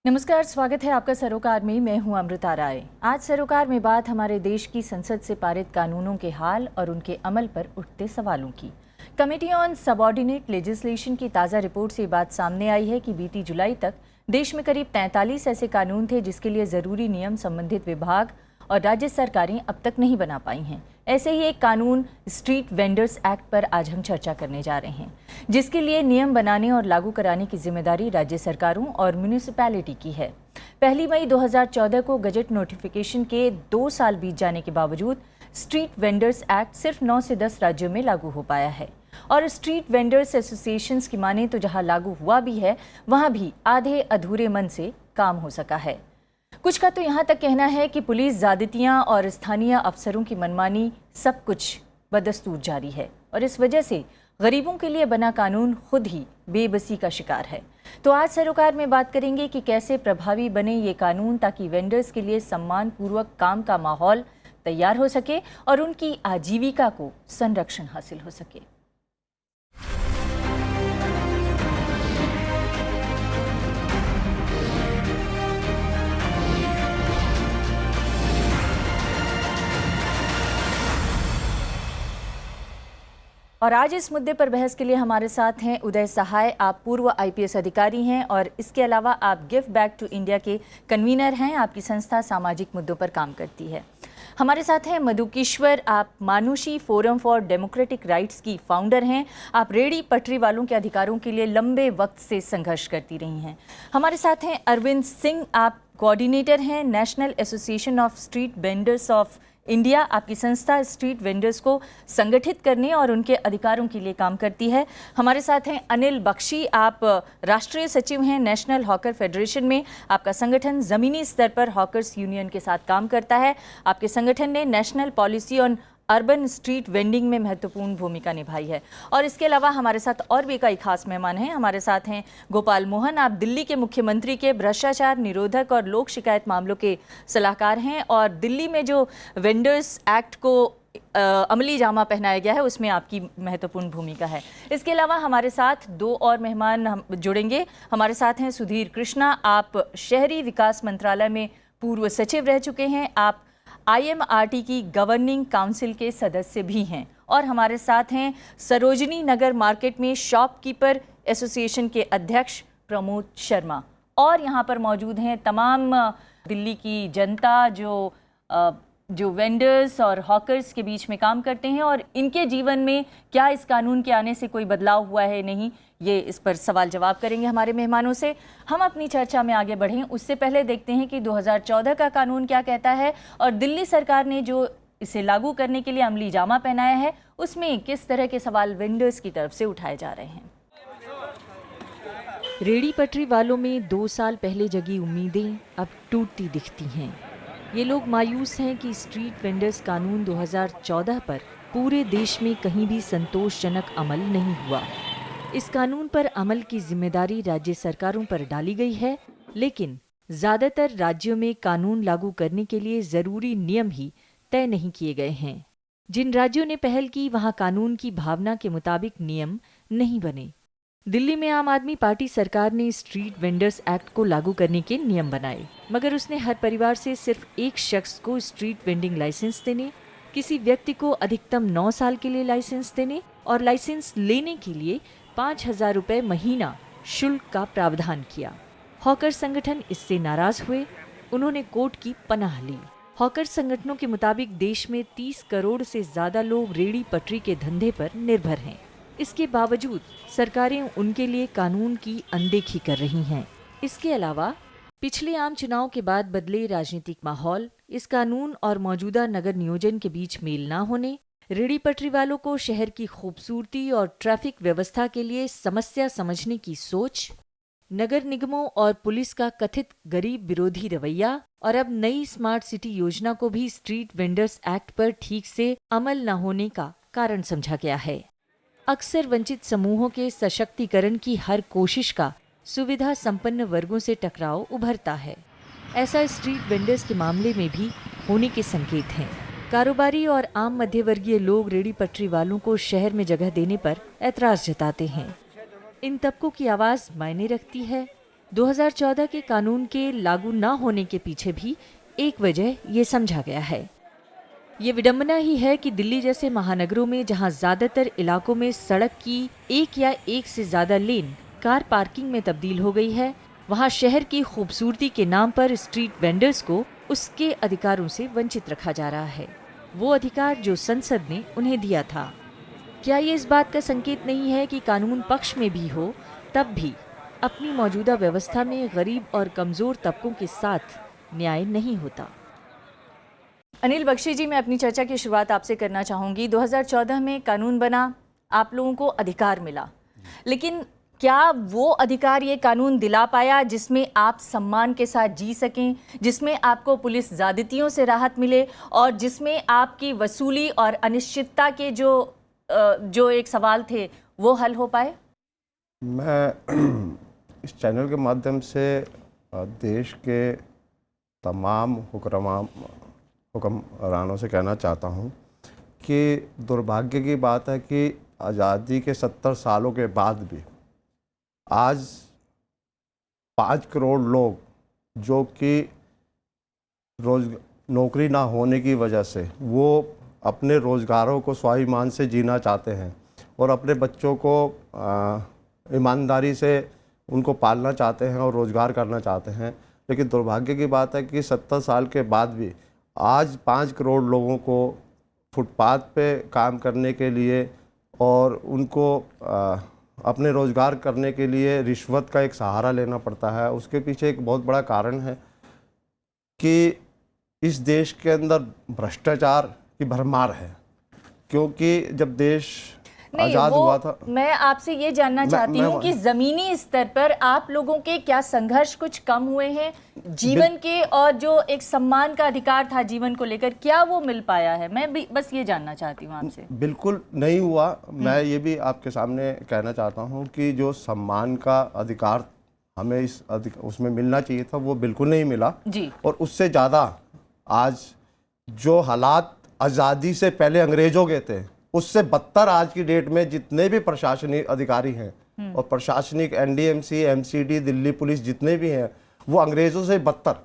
नमस्कार, स्वागत है आपका सरोकार में। मैं हूं अमृता राय। आज सरोकार में बात हमारे देश की संसद से पारित कानूनों के हाल और उनके अमल पर उठते सवालों की। कमेटी ऑन सबऑर्डिनेट लेजिस्लेशन की ताज़ा रिपोर्ट से बात सामने आई है कि बीती जुलाई तक देश में करीब 43 ऐसे कानून थे जिसके लिए ज़रूरी नियम संबंधित विभाग और राज्य सरकारें अब तक नहीं बना पाई हैं। ऐसे ही एक कानून स्ट्रीट वेंडर्स एक्ट पर आज हम चर्चा करने जा रहे हैं, जिसके लिए नियम बनाने और लागू कराने की जिम्मेदारी राज्य सरकारों और म्यूनिसिपैलिटी की है। 1 मई 2014 को गजट नोटिफिकेशन के 2 साल बीत जाने के बावजूद स्ट्रीट वेंडर्स एक्ट सिर्फ 9 से 10 राज्यों में लागू हो पाया है। और स्ट्रीट वेंडर्स एसोसिएशंस की माने तो जहां लागू हुआ भी है, वहां भी आधे अधूरे मन से काम हो सका है। कुछ का तो यहाँ तक कहना है कि पुलिस ज्यादतियाँ और स्थानीय अफसरों की मनमानी सब कुछ बदस्तूर जारी है और इस वजह से गरीबों के लिए बना कानून खुद ही बेबसी का शिकार है। तो आज सरोकार में बात करेंगे कि कैसे प्रभावी बने ये कानून ताकि वेंडर्स के लिए सम्मानपूर्वक काम का माहौल तैयार हो सके और उनकी आजीविका को संरक्षण हासिल हो सके। और आज इस मुद्दे पर बहस के लिए हमारे साथ हैं उदय सहाय। आप पूर्व आईपीएस अधिकारी हैं और इसके अलावा आप गिव बैक टू इंडिया के कन्वीनर हैं। आपकी संस्था सामाजिक मुद्दों पर काम करती है। हमारे साथ हैं मधुकेश्वर, आप मानुषी फोरम फॉर डेमोक्रेटिक राइट्स की फाउंडर हैं। आप रेहड़ी पटरी वालों के अधिकारों के लिए लंबे वक्त से संघर्ष करती रही हैं। हमारे साथ हैं अरविंद सिंह, आप कोऑर्डिनेटर हैं national association of street vendors of India. आपकी संस्था स्ट्रीट वेंडर्स को संगठित करने और उनके अधिकारों के लिए काम करती है। हमारे साथ हैं अनिल बख्शी, आप राष्ट्रीय सचिव हैं नेशनल हॉकर फेडरेशन में। आपका संगठन ज़मीनी स्तर पर हॉकर्स यूनियन के साथ काम करता है। आपके संगठन ने national policy on urban street vending में महत्वपूर्ण भूमिका निभाई है। और इसके अलावा हमारे साथ और भी कई खास मेहमान हैं। हमारे साथ हैं गोपाल मोहन, आप दिल्ली के मुख्यमंत्री के भ्रष्टाचार निरोधक और लोक शिकायत मामलों के सलाहकार हैं और दिल्ली में जो वेंडर्स एक्ट को अमली जामा पहनाया गया है उसमें आपकी महत्वपूर्ण भूमिका है। इसके अलावा हमारे साथ 2 और मेहमान हम जुड़ेंगे। हमारे साथ हैं सुधीर कृष्णा, आप शहरी विकास मंत्रालय में पूर्व सचिव रह चुके हैं। आप IMRT की गवर्निंग काउंसिल के सदस्य भी हैं। और हमारे साथ हैं सरोजनी नगर मार्केट में शॉपकीपर एसोसिएशन के अध्यक्ष प्रमोद शर्मा। और यहाँ पर मौजूद हैं तमाम दिल्ली की जनता जो वेंडर्स और हॉकर्स के बीच में काम करते हैं और इनके जीवन में क्या इस कानून के आने से कोई बदलाव हुआ है नहीं, ये इस पर सवाल जवाब करेंगे हमारे मेहमानों से। हम अपनी चर्चा में आगे बढ़ें उससे पहले देखते हैं कि 2014 का कानून क्या कहता है और दिल्ली सरकार ने जो इसे लागू करने के लिए अमली जामा पहनाया है उसमें किस तरह के सवाल वेंडर्स की तरफ से उठाए जा रहे हैं। रेहड़ी पटरी वालों में 2 साल पहले जगी उम्मीदें अब टूटती दिखती हैं। ये लोग मायूस हैं कि स्ट्रीट वेंडर्स कानून 2014 पर पूरे देश में कहीं भी संतोषजनक अमल नहीं हुआ। इस कानून पर अमल की जिम्मेदारी राज्य सरकारों पर डाली गई है, लेकिन ज्यादातर राज्यों में कानून लागू करने के लिए जरूरी नियम ही तय नहीं किए गए हैं। जिन राज्यों ने पहल की वहां कानून की भावना के मुताबिक नियम नहीं बने। दिल्ली में आम आदमी पार्टी सरकार ने स्ट्रीट वेंडर्स एक्ट को लागू करने के नियम बनाए, मगर उसने हर परिवार से सिर्फ एक शख्स को स्ट्रीट वेंडिंग लाइसेंस देने, किसी व्यक्ति को अधिकतम 9 साल के लिए लाइसेंस देने और लाइसेंस लेने के लिए 5,000 रुपये महीना शुल्क का प्रावधान किया। हॉकर संगठन इससे नाराज हुए, उन्होंने कोर्ट की पनाह ली। हॉकर संगठनों के मुताबिक देश में 30 करोड़ से ज्यादा लोग रेहड़ी पटरी के धंधे पर निर्भर हैं। इसके बावजूद सरकारें उनके लिए कानून की अनदेखी कर रही हैं। इसके अलावा पिछले आम चुनाव के बाद बदले राजनीतिक माहौल, इस कानून और मौजूदा नगर नियोजन के बीच मेल न होने, रेहड़ी पटरी वालों को शहर की खूबसूरती और ट्रैफिक व्यवस्था के लिए समस्या समझने की सोच, नगर निगमों और पुलिस का कथित गरीब विरोधी रवैया और अब नई स्मार्ट सिटी योजना को भी स्ट्रीट वेंडर्स एक्ट पर ठीक से अमल न होने का कारण समझा गया है। अक्सर वंचित समूहों के सशक्तिकरण की हर कोशिश का सुविधा संपन्न वर्गों से टकराव उभरता है। ऐसा स्ट्रीट वेंडर्स के मामले में भी होने के संकेत हैं। कारोबारी और आम मध्यवर्गीय लोग रेहड़ी पटरी वालों को शहर में जगह देने पर ऐतराज जताते हैं। इन तबकों की आवाज मायने रखती है। 2014 के कानून के लागू न होने के पीछे भी एक वजह ये समझा गया है। ये विडंबना ही है कि दिल्ली जैसे महानगरों में जहां ज्यादातर इलाकों में सड़क की एक या एक से ज्यादा लेन कार पार्किंग में तब्दील हो गई है, वहां शहर की खूबसूरती के नाम पर स्ट्रीट वेंडर्स को उसके अधिकारों से वंचित रखा जा रहा है, वो अधिकार जो संसद ने उन्हें दिया था। क्या ये इस बात का संकेत नहीं है कि कानून पक्ष में भी हो तब भी अपनी मौजूदा व्यवस्था में गरीब और कमजोर तबकों के साथ न्याय नहीं होता? अनिल बख्शी जी, मैं अपनी चर्चा की शुरुआत आपसे करना चाहूँगी। 2014 में कानून बना, आप लोगों को अधिकार मिला, लेकिन क्या वो अधिकार ये कानून दिला पाया जिसमें आप सम्मान के साथ जी सकें, जिसमें आपको पुलिस ज़्यादतियों से राहत मिले और जिसमें आपकी वसूली और अनिश्चितता के जो एक सवाल थे वो हल हो पाए? मैं इस चैनल के माध्यम से देश के तमाम हुक्मरानों से कहना चाहता हूँ कि दुर्भाग्य की बात है कि आज़ादी के 70 सालों के बाद भी आज 5 करोड़ लोग जो कि नौकरी ना होने की वजह से वो अपने रोज़गारों को स्वाभिमान से जीना चाहते हैं और अपने बच्चों को ईमानदारी से उनको पालना चाहते हैं और रोज़गार करना चाहते हैं। लेकिन दुर्भाग्य की बात है कि 70 साल के बाद भी आज 5 करोड़ लोगों को फुटपाथ पे काम करने के लिए और उनको अपने रोज़गार करने के लिए रिश्वत का एक सहारा लेना पड़ता है। उसके पीछे एक बहुत बड़ा कारण है कि इस देश के अंदर भ्रष्टाचार की भरमार है, क्योंकि जब देश आज़ाद हुआ था। मैं आपसे ये जानना चाहती हूँ कि ज़मीनी स्तर पर आप लोगों के क्या संघर्ष कुछ कम हुए हैं जीवन के, और जो एक सम्मान का अधिकार था जीवन को लेकर, क्या वो मिल पाया है? मैं भी बस ये जानना चाहती हूँ आपसे। बिल्कुल नहीं हुआ। मैं ये भी आपके सामने कहना चाहता हूँ कि जो सम्मान का अधिकार हमें उसमें मिलना चाहिए था वो बिल्कुल नहीं मिला जी। और उससे ज़्यादा आज जो हालात आज़ादी से पहले अंग्रेजों के थे उससे बदतर आज की डेट में जितने भी प्रशासनिक अधिकारी हैं और प्रशासनिक एनडीएमसी, एमसीडी, दिल्ली पुलिस जितने भी हैं वो अंग्रेजों से बदतर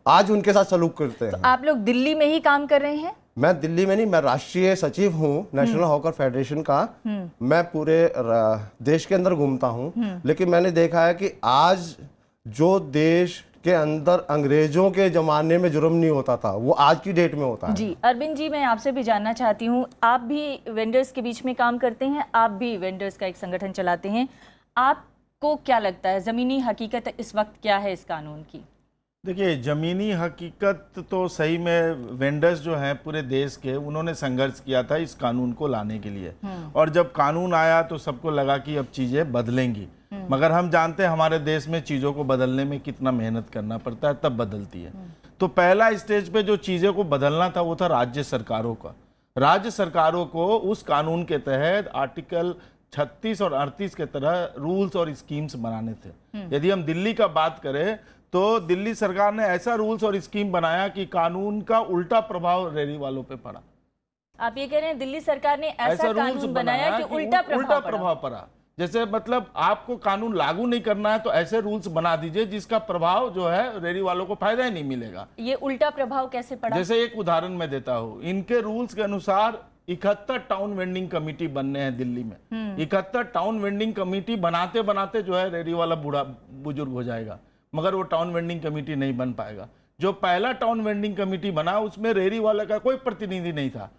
आज उनके साथ सलूक करते हैं। तो आप लोग दिल्ली में ही काम कर रहे हैं? मैं दिल्ली में नहीं, मैं राष्ट्रीय सचिव हूँ नेशनल हॉकर फेडरेशन का। मैं पूरे देश के अंदर घूमता हूँ, लेकिन मैंने देखा है कि आज जो देश के अंदर अंग्रेजों के ज़माने में जुर्म नहीं होता था वो आज की डेट में होता है। जी अरविंद जी, मैं आपसे भी जानना चाहती हूँ, आप भी वेंडर्स के बीच में काम करते हैं, आप भी वेंडर्स का एक संगठन चलाते हैं, आपको क्या लगता है ज़मीनी हकीकत इस वक्त क्या है इस कानून की? देखिए, ज़मीनी हकीकत तो सही में वेंडर्स जो हैं पूरे देश के, उन्होंने संघर्ष किया था इस कानून को लाने के लिए, और जब कानून आया तो सबको लगा कि अब चीज़ें बदलेंगी, मगर हम जानते हैं हमारे देश में चीज़ों को बदलने में कितना मेहनत करना पड़ता है, तब बदलती है। तो पहला स्टेज पे जो चीज़ों को बदलना था वो था राज्य सरकारों का। राज्य सरकारों को उस कानून के तहत आर्टिकल 36 और 38 के तरह रूल्स और स्कीम्स बनाने थे। यदि हम दिल्ली का बात करें तो दिल्ली सरकार ने ऐसा रूल्स और स्कीम बनाया कि कानून का उल्टा प्रभाव रेहड़ी वालों पे पड़ा। आप ये कह रहे हैं दिल्ली सरकार ने ऐसा कानून बनाया कि उल्टा प्रभाव पड़ा? जैसे मतलब आपको कानून लागू नहीं करना है तो ऐसे रूल्स बना दीजिए जिसका प्रभाव जो है रेहड़ी वालों को फायदा ही नहीं मिलेगा। ये उल्टा प्रभाव कैसे पड़ा? जैसे एक उदाहरण मैं देता हूँ, इनके रूल्स के अनुसार 71 टाउन वेंडिंग कमेटी बनने हैं दिल्ली में। 71 टाउन वेंडिंग कमेटी बनाते बनाते जो है रेहड़ी वाला बूढ़ा बुजुर्ग हो जाएगा, मगर वो टाउन वेंडिंग कमेटी नहीं बन पाएगा। जो पहला टाउन वेंडिंग कमेटी बना उसमें रेहड़ी वाले का कोई प्रतिनिधि नहीं था।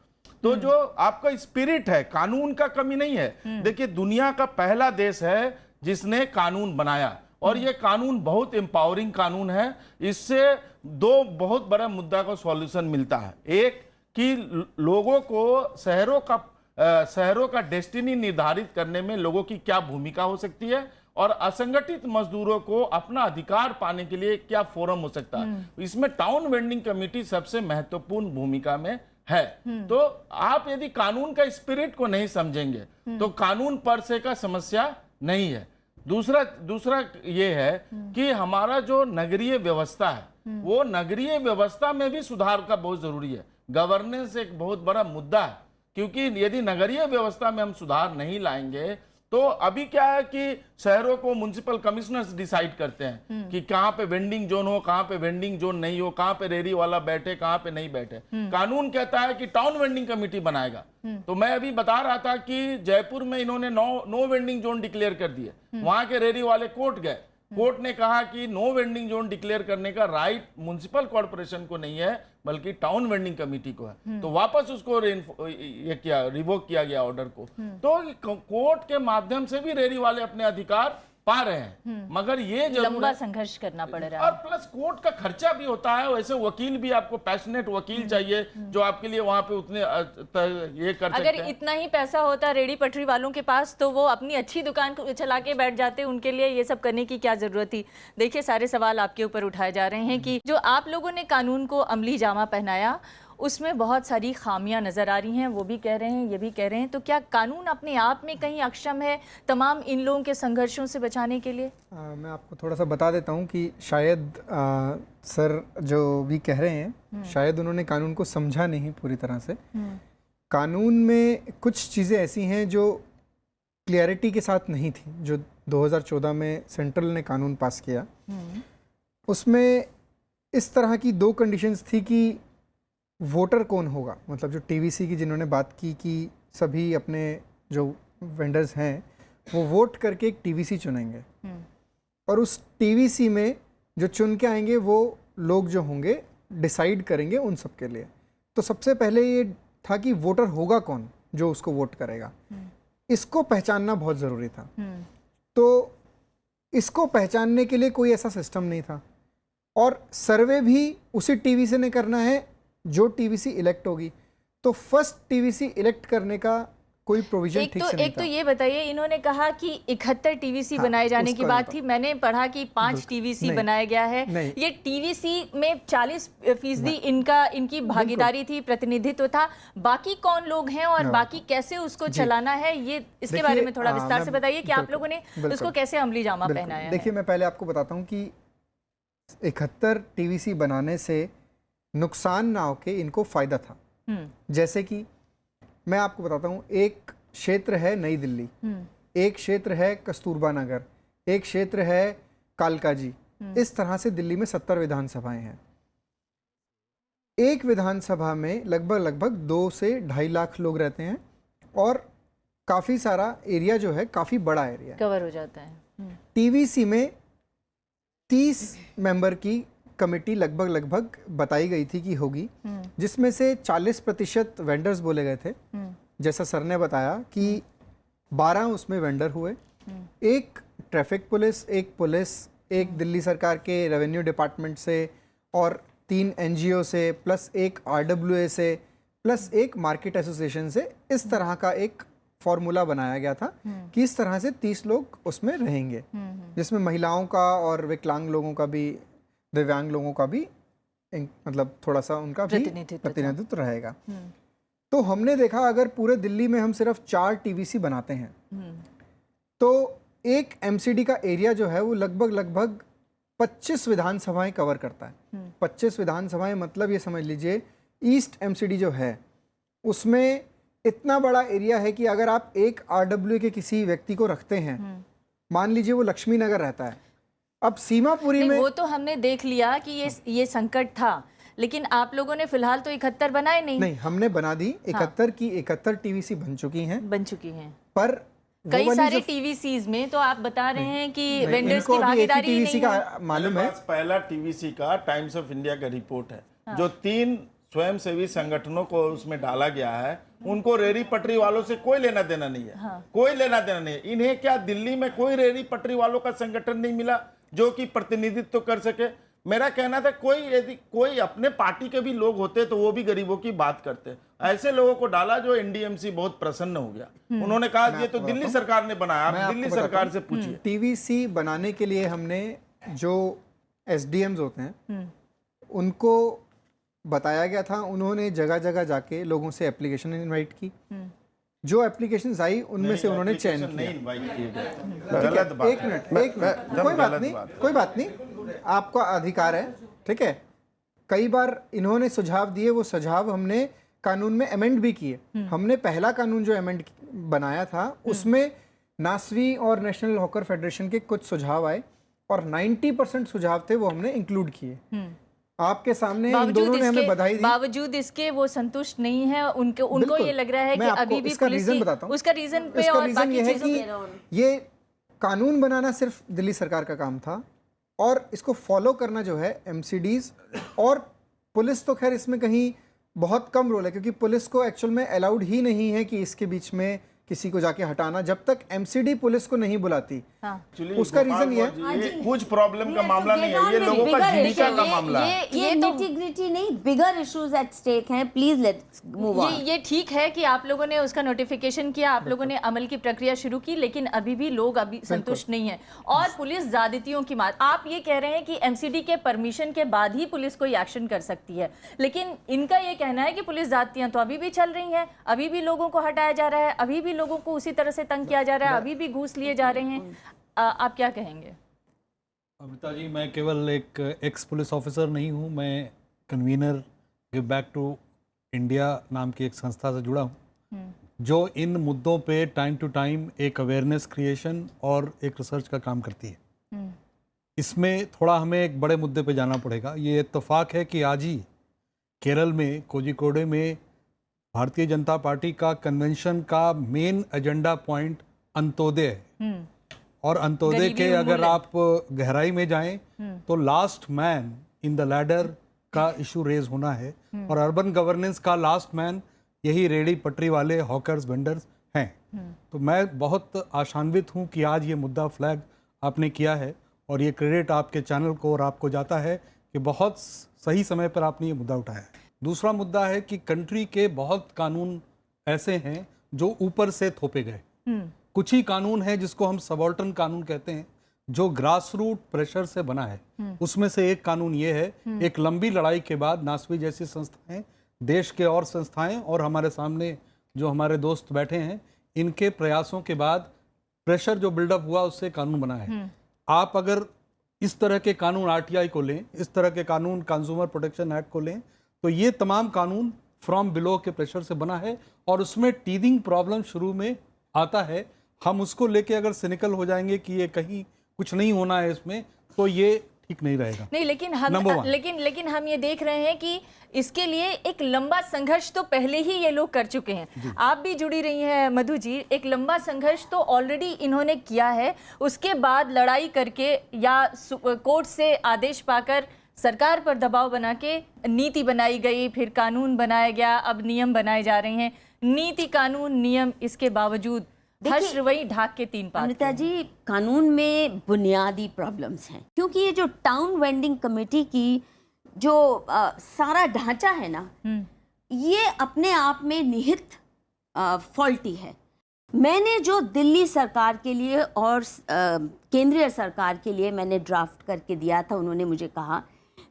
तो जो आपका स्पिरिट है, कानून का कमी नहीं है। देखिए, दुनिया का पहला देश है जिसने कानून बनाया और ये कानून बहुत एम्पावरिंग कानून है। इससे दो बहुत बड़ा मुद्दा का सॉल्यूशन मिलता है। एक कि लोगों को शहरों का डेस्टिनी निर्धारित करने में लोगों की क्या भूमिका हो सकती है और असंगठित मजदूरों को अपना अधिकार पाने के लिए क्या फोरम हो सकता है। इसमें टाउन वेंडिंग कमेटी सबसे महत्वपूर्ण भूमिका में है। तो आप यदि कानून का स्पिरिट को नहीं समझेंगे तो कानून पर से का समस्या नहीं है। दूसरा ये है कि हमारा जो नगरीय व्यवस्था है वो नगरीय व्यवस्था में भी सुधार का बहुत जरूरी है। गवर्नेंस एक बहुत बड़ा मुद्दा है, क्योंकि यदि नगरीय व्यवस्था में हम सुधार नहीं लाएंगे तो अभी क्या है कि शहरों को म्युनिसिपल कमिश्नर्स डिसाइड करते हैं कि कहाँ पे वेंडिंग जोन हो, कहाँ पे वेंडिंग जोन नहीं हो, कहाँ पे रेहड़ी वाला बैठे, कहाँ पे नहीं बैठे। कानून कहता है कि टाउन वेंडिंग कमेटी बनाएगा। तो मैं अभी बता रहा था कि जयपुर में इन्होंने नो वेंडिंग जोन डिक्लेयर कर दिए। वहां के रेहड़ी वाले कोर्ट गए, कोर्ट ने कहा कि नो वेंडिंग जोन डिक्लेयर करने का राइट म्युनिसिपल कॉर्पोरेशन को नहीं है बल्कि टाउन वेंडिंग कमेटी को है। तो वापस उसको ये किया, रिवोक किया गया ऑर्डर को। तो कोर्ट के माध्यम से भी रेहड़ी वाले अपने अधिकार पा रहे हैं, मगर ये लंबा संघर्ष करना पड़ रहा और है। प्लस कोर्ट का खर्चा भी होता है। वैसे वकील भी आपको पैशनेट वकील चाहिए जो आपके लिए वहां पे उतने ये कर सकते अगर हैं। इतना ही पैसा होता रेडी पटरी वालों के पास तो वो अपनी अच्छी दुकान को चला के बैठ जाते, उनके लिए ये सब करने की क्या जरूरत थी। देखिए सारे सवाल आपके ऊपर उठाए जा रहे हैं कि जो आप लोगों ने कानून को अमली जामा पहनाया उसमें बहुत सारी खामियां नजर आ रही हैं, वो भी कह रहे हैं, ये भी कह रहे हैं। तो क्या कानून अपने आप में कहीं अक्षम है तमाम इन लोगों के संघर्षों से बचाने के लिए? मैं आपको थोड़ा सा बता देता हूँ कि शायद सर जो भी कह रहे हैं शायद उन्होंने कानून को समझा नहीं पूरी तरह से। कानून में कुछ चीज़ें ऐसी हैं जो क्लियरिटी के साथ नहीं थी। जो 2014 में सेंट्रल ने कानून पास किया उसमें इस तरह की 2 कंडीशंस थी कि वोटर कौन होगा, मतलब जो टीवीसी की जिन्होंने बात की कि सभी अपने जो वेंडर्स हैं वो वोट करके एक टीवीसी चुनेंगे और उस टीवीसी में जो चुन के आएंगे वो लोग जो होंगे डिसाइड करेंगे उन सब के लिए। तो सबसे पहले ये था कि वोटर होगा कौन जो उसको वोट करेगा, इसको पहचानना बहुत ज़रूरी था। तो इसको पहचानने के लिए कोई ऐसा सिस्टम नहीं था और सर्वे भी उसी टीवीसी ने करना है जो टीवीसी इलेक्ट होगी। तो फर्स्ट टीवीसी इलेक्ट करने का कोई प्रोविजन ठीक से नहीं था। एक तो ये बताइए, इन्होंने कहा कि 71 टीवीसी बनाए जाने की बात थी, मैंने पढ़ा कि 5 टीवीसी बनाया गया है। ये टीवीसी में 40% इनकी भागीदारी थी, प्रतिनिधित्व था। बाकी कौन लोग हैं और बाकी कैसे उसको चलाना है, ये इसके बारे में थोड़ा विस्तार से बताइए कि आप लोगों ने उसको कैसे अमली जामा पहनाया है। देखिए मैं पहले आपको बताता हूँ कि 71 टीवीसी बनाने से नुकसान ना होके इनको फायदा था। जैसे कि मैं आपको बताता हूँ, एक क्षेत्र है नई दिल्ली, एक क्षेत्र है कस्तूरबा नगर, एक क्षेत्र है कालकाजी। इस तरह से दिल्ली में 70 विधानसभाएं हैं। एक विधानसभा में लगभग 2 से 2.5 लाख लोग रहते हैं और काफ़ी सारा एरिया जो है काफ़ी बड़ा एरिया कवर हो जाता है। टीवीसी में 30 मेंबर की कमेटी लगभग बताई गई थी कि होगी, जिसमें से 40% वेंडर्स बोले गए थे। जैसा सर ने बताया कि 12 उसमें वेंडर हुए, एक ट्रैफिक पुलिस, एक पुलिस, एक दिल्ली सरकार के रेवेन्यू डिपार्टमेंट से और 3 एनजीओ से, प्लस एक आरडब्ल्यूए से, प्लस एक मार्केट एसोसिएशन से। इस तरह का एक फॉर्मूला बनाया गया था कि इस तरह से 30 लोग उसमें रहेंगे, जिसमें महिलाओं का और विकलांग लोगों का भी, दिव्यांग लोगों का भी मतलब थोड़ा सा उनका भी प्रतिनिधित्व रहेगा। तो हमने देखा अगर पूरे दिल्ली में हम सिर्फ 4 टीवीसी बनाते हैं तो एक एमसीडी का एरिया जो है वो लगभग 25 विधानसभाएं कवर करता है। 25 विधानसभाएं मतलब ये समझ लीजिए ईस्ट एमसीडी जो है उसमें इतना बड़ा एरिया है कि अगर आप एक आरडब्ल्यू के किसी व्यक्ति को रखते हैं, मान लीजिए वो लक्ष्मी नगर रहता है, अब सीमापुरी में वो तो हमने देख लिया कि ये संकट था, लेकिन आप लोगों ने फिलहाल तो 71 बनाए नहीं। हमने बना दी 71 की 71 टीवीसी बन चुकी हैं पर कई सारे टीवीसीज में तो आप बता रहे हैं कि वेंडर्स की भागीदारी टीवीसी का मालूम है। पहला टीवीसी का टाइम्स ऑफ इंडिया का रिपोर्ट है। जो 3 स्वयंसेवी संगठनों को उसमें डाला गया है, उनको रेहड़ी पटरी वालों से कोई लेना देना नहीं है। कोई लेना देना नहीं है। इन्हें क्या दिल्ली में कोई रेहड़ी पटरी वालों का संगठन नहीं मिला जो कि प्रतिनिधित्व कर सके। मेरा कहना था यदि कोई अपने पार्टी के भी लोग होते तो वो भी गरीबों की बात करते। ऐसे लोगों को डाला जो एनडीएमसी बहुत प्रसन्न हो गया। उन्होंने कहा ये तो दिल्ली सरकार ने बनाया, आप दिल्ली सरकार से पूछिए। टीवीसी बनाने के लिए हमने जो एसडीएम्स होते हैं उनको बताया गया था, उन्होंने जगह जगह जाके लोगों से एप्लीकेशन इनवाइट की। जो एप्लीकेशंस आई उनमें से उन्होंने चयन किया। एक मिनट कोई बात नहीं, आपका अधिकार है, ठीक है। कई बार इन्होंने सुझाव दिए, वो सुझाव हमने कानून में अमेंड भी किए। हमने पहला कानून जो अमेंड बनाया था उसमें नासवी और नेशनल हॉकर फेडरेशन के कुछ सुझाव आए और 90% सुझाव थे वो हमने इंक्लूड किए। आपके सामने इन दोनों ने हमें बधाई दी। बावजूद इसके वो संतुष्ट नहीं है, उनको बिल्कुल। ये लग रहा है कि अभी भी इसका पुलिस रीजन की बताता हूं। उसका रीजन पे इसका और रीजन बाकी ये है चीजों कि ये कानून बनाना सिर्फ दिल्ली सरकार का काम था और इसको फॉलो करना जो है एमसीडीज और पुलिस। तो खैर इसमें कहीं बहुत कम रोल है क्योंकि पुलिस को एक्चुअल में अलाउड ही नहीं है कि इसके बीच में किसी को जाके हटाना, जब तक एमसीडी पुलिस को नहीं बुलाती। Actually, उसका गोपाल रीजन ये गौर जी, ये कुछ प्रॉब्लम का मामला नहीं है, ये लोगों का जीविका का मामला है। ये nitty-gritty नहीं, बिगर इश्यूज एट स्टेक हैं। Please let's move on. ये ठीक है कि आप लोगों ने उसका नोटिफिकेशन किया, आप लोगों ने अमल की प्रक्रिया शुरू की, लेकिन अभी भी लोग अभी संतुष्ट नहीं है और पुलिस ज्यादतियों की मार। आप ये कह रहे हैं कि एमसीडी के परमिशन के बाद ही पुलिस कोई एक्शन कर सकती है, लेकिन इनका ये कहना है कि पुलिस ज्यादतियां तो अभी भी चल रही हैं, अभी भी लोगों को हटाया जा रहा है, अभी भी लोगों को उसी तरह से तंग किया जा रहा है, अभी भी घूस लिए जा रहे हैं। आप क्या कहेंगे? अमृता जी, मैं केवल एक एक्स पुलिस ऑफिसर नहीं हूँ, मैं convener give back to India नाम की एक संस्था से जुड़ा हूँ जो इन मुद्दों पे टाइम टू टाइम एक अवेयरनेस क्रिएशन और एक रिसर्च का काम करती है। इसमें थोड़ा हमें एक बड़े मुद्दे पे जाना पड़ेगा। ये इत्तेफाक है कि आज ही केरल में कोझिकोडे में भारतीय जनता पार्टी का कन्वेंशन का मेन एजेंडा पॉइंट अंत्योदय है और अंत्योदय के अगर आप गहराई में जाएं तो last man in the ladder का इशू रेज होना है और अर्बन गवर्नेंस का लास्ट मैन यही रेडी पटरी वाले हॉकर्स वेंडर्स हैं। तो मैं बहुत आशान्वित हूं कि आज ये मुद्दा फ्लैग आपने किया है और ये क्रेडिट आपके चैनल को और आपको जाता है कि बहुत सही समय पर आपने ये मुद्दा उठाया है। दूसरा मुद्दा है कि कंट्री के बहुत कानून ऐसे हैं जो ऊपर से थोपे गए, कुछ ही कानून है जिसको हम सबऑल्टर्न कानून कहते हैं जो ग्रास रूट प्रेशर से बना है। उसमें से एक कानून ये है, एक लंबी लड़ाई के बाद नासवी जैसी संस्थाएं, देश के और संस्थाएं और हमारे सामने जो हमारे दोस्त बैठे हैं, इनके प्रयासों के बाद प्रेशर जो बिल्डअप हुआ उससे कानून बना है। आप अगर इस तरह के कानून आरटीआई को लें, इस तरह के कानून कंज्यूमर प्रोटेक्शन एक्ट को लें, तो ये तमाम कानून फ्रॉम बिलो के प्रेशर से बना है और उसमें टीदिंग प्रॉब्लम शुरू में आता है। हम उसको लेके अगर सिनिकल हो जाएंगे कि ये कहीं कुछ नहीं होना है इसमें, तो ये ठीक नहीं रहेगा। नहीं, लेकिन हम ये देख रहे हैं कि इसके लिए एक लंबा संघर्ष तो पहले ही ये लोग कर चुके हैं। आप भी जुड़ी रही हैं मधु जी, एक लंबा संघर्ष तो ऑलरेडी इन्होंने किया है, उसके बाद लड़ाई करके या कोर्ट से आदेश पाकर सरकार पर दबाव बना के नीति बनाई गई, फिर कानून बनाया गया, अब नियम बनाए जा रहे हैं। नीति, कानून, नियम, इसके बावजूद हर्ष वही ढाक के तीन पात। अमृता जी, कानून में बुनियादी प्रॉब्लम्स हैं क्योंकि ये जो टाउन वेंडिंग कमेटी की जो सारा ढांचा है ना, ये अपने आप में निहित फॉल्टी है। मैंने जो दिल्ली सरकार के लिए और केंद्रीय सरकार के लिए मैंने ड्राफ्ट करके दिया था, उन्होंने मुझे कहा,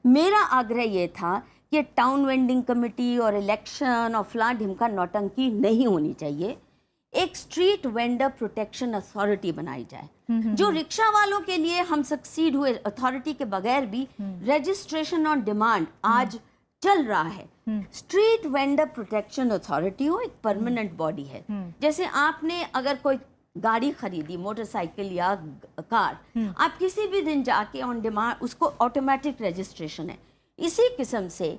मेरा आग्रह ये था कि टाउन वेंडिंग कमेटी और इलेक्शन और फला ढिमका नौटंकी नहीं होनी चाहिए। एक स्ट्रीट वेंडर प्रोटेक्शन अथॉरिटी बनाई जाए जो रिक्शा वालों के लिए हम सक्सीड हुए। अथॉरिटी के बगैर भी रजिस्ट्रेशन ऑन डिमांड आज चल रहा है। स्ट्रीट वेंडर प्रोटेक्शन अथॉरिटी हो, एक परमानेंट बॉडी है। जैसे आपने अगर कोई गाड़ी खरीदी, मोटरसाइकिल या कार, आप किसी भी दिन जाके ऑन डिमांड उसको ऑटोमेटिक रजिस्ट्रेशन है। इसी किस्म से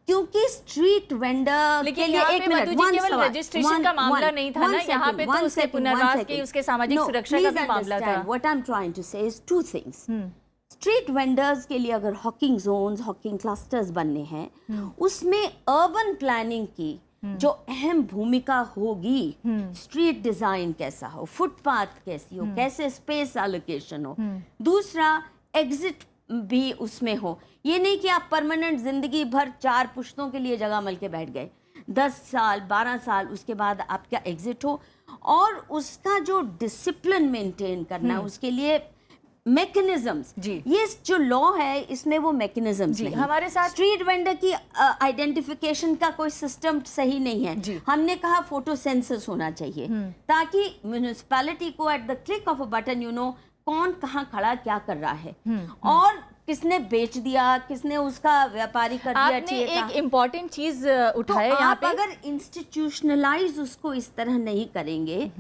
क्योंकि स्ट्रीट वेंडर के लिए एक मिनट, केवल रजिस्ट्रेशन का मामला नहीं था ना, यहाँ पे तो उसके पुनर्वास की, उसके सामाजिक सुरक्षा का भी मामला था। What I am trying to say is two things. Street vendors के लिए अगर हॉकिंग जोन्स, हॉकिंग क्लस्टर्स बनने हैं, उसमें अर्बन प्लानिंग की जो अहम भूमिका होगी, स्ट्रीट डिजाइन कैसा हो, फुटपाथ कैसी हो, कैसे स्पेस एलोकेशन हो, दूसरा एग्जिट भी उसमें हो। ये नहीं कि आप परमानेंट जिंदगी भर 4 पुश्तों के लिए जगह मल के बैठ गए, 10 साल 12 साल उसके बाद आपका एग्जिट हो, और उसका जो डिसिप्लिन मेंटेन करना, उसके लिए मैकेनिज्म्स, ये जो लॉ है इसमें वो मैकेनिज्म्स नहीं। हमारे साथ स्ट्रीट वेंडर की आइडेंटिफिकेशन का कोई सिस्टम सही नहीं है। हमने कहा फोटो सेंसस होना चाहिए ताकि म्युनिसिपैलिटी को at the click of a button you know कौन कहाँ खड़ा क्या कर रहा है। और किसने बेच दिया, किसने उसका व्यापारी कर दिया। आपने एक इम्पॉर्टेंट चीज उठाया तो यहाँ आप पे। अगर इंस्टीट्यूशनलाइज उसको इस तरह नहीं करेंगे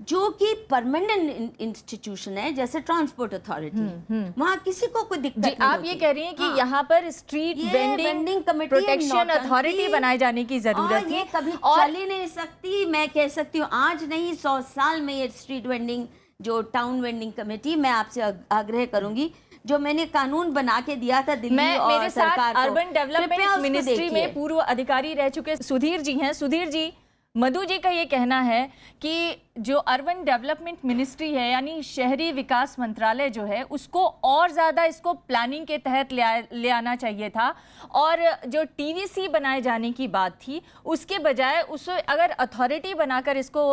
जो कि परमानेंट इंस्टीट्यूशन है, जैसे ट्रांसपोर्ट अथॉरिटी, वहाँ किसी को कोई दिक्कत जी, नहीं आप होती। ये कह रही हैं कि हाँ। यहाँ पर स्ट्रीट ये वेंडिंग वेंडिंग कमेटी प्रोटेक्शन नौटंकी अथॉरिटी बनाए जाने की जरूरत और ये है। कभी और चल ही नहीं सकती। मैं कह सकती हूँ आज नहीं 100 साल में ये स्ट्रीट वेंडिंग जो टाउन वेंडिंग कमेटी, मैं आपसे आग्रह करूंगी, जो मैंने कानून बना के दिया था दिल्ली मैं और मेरे साथ सरकार को, अर्बन कृपया डेवलपमेंट उसको मिनिस्ट्री देखिए। में पूर्व अधिकारी रह चुके सुधीर जी हैं। सुधीर जी, मधु जी का ये कहना है कि जो अर्बन डेवलपमेंट मिनिस्ट्री है यानी शहरी विकास मंत्रालय जो है, उसको और ज़्यादा इसको प्लानिंग के तहत ले आना चाहिए था, और जो टीवीसी बनाए जाने की बात थी उसके बजाय उसे अगर अथॉरिटी बनाकर इसको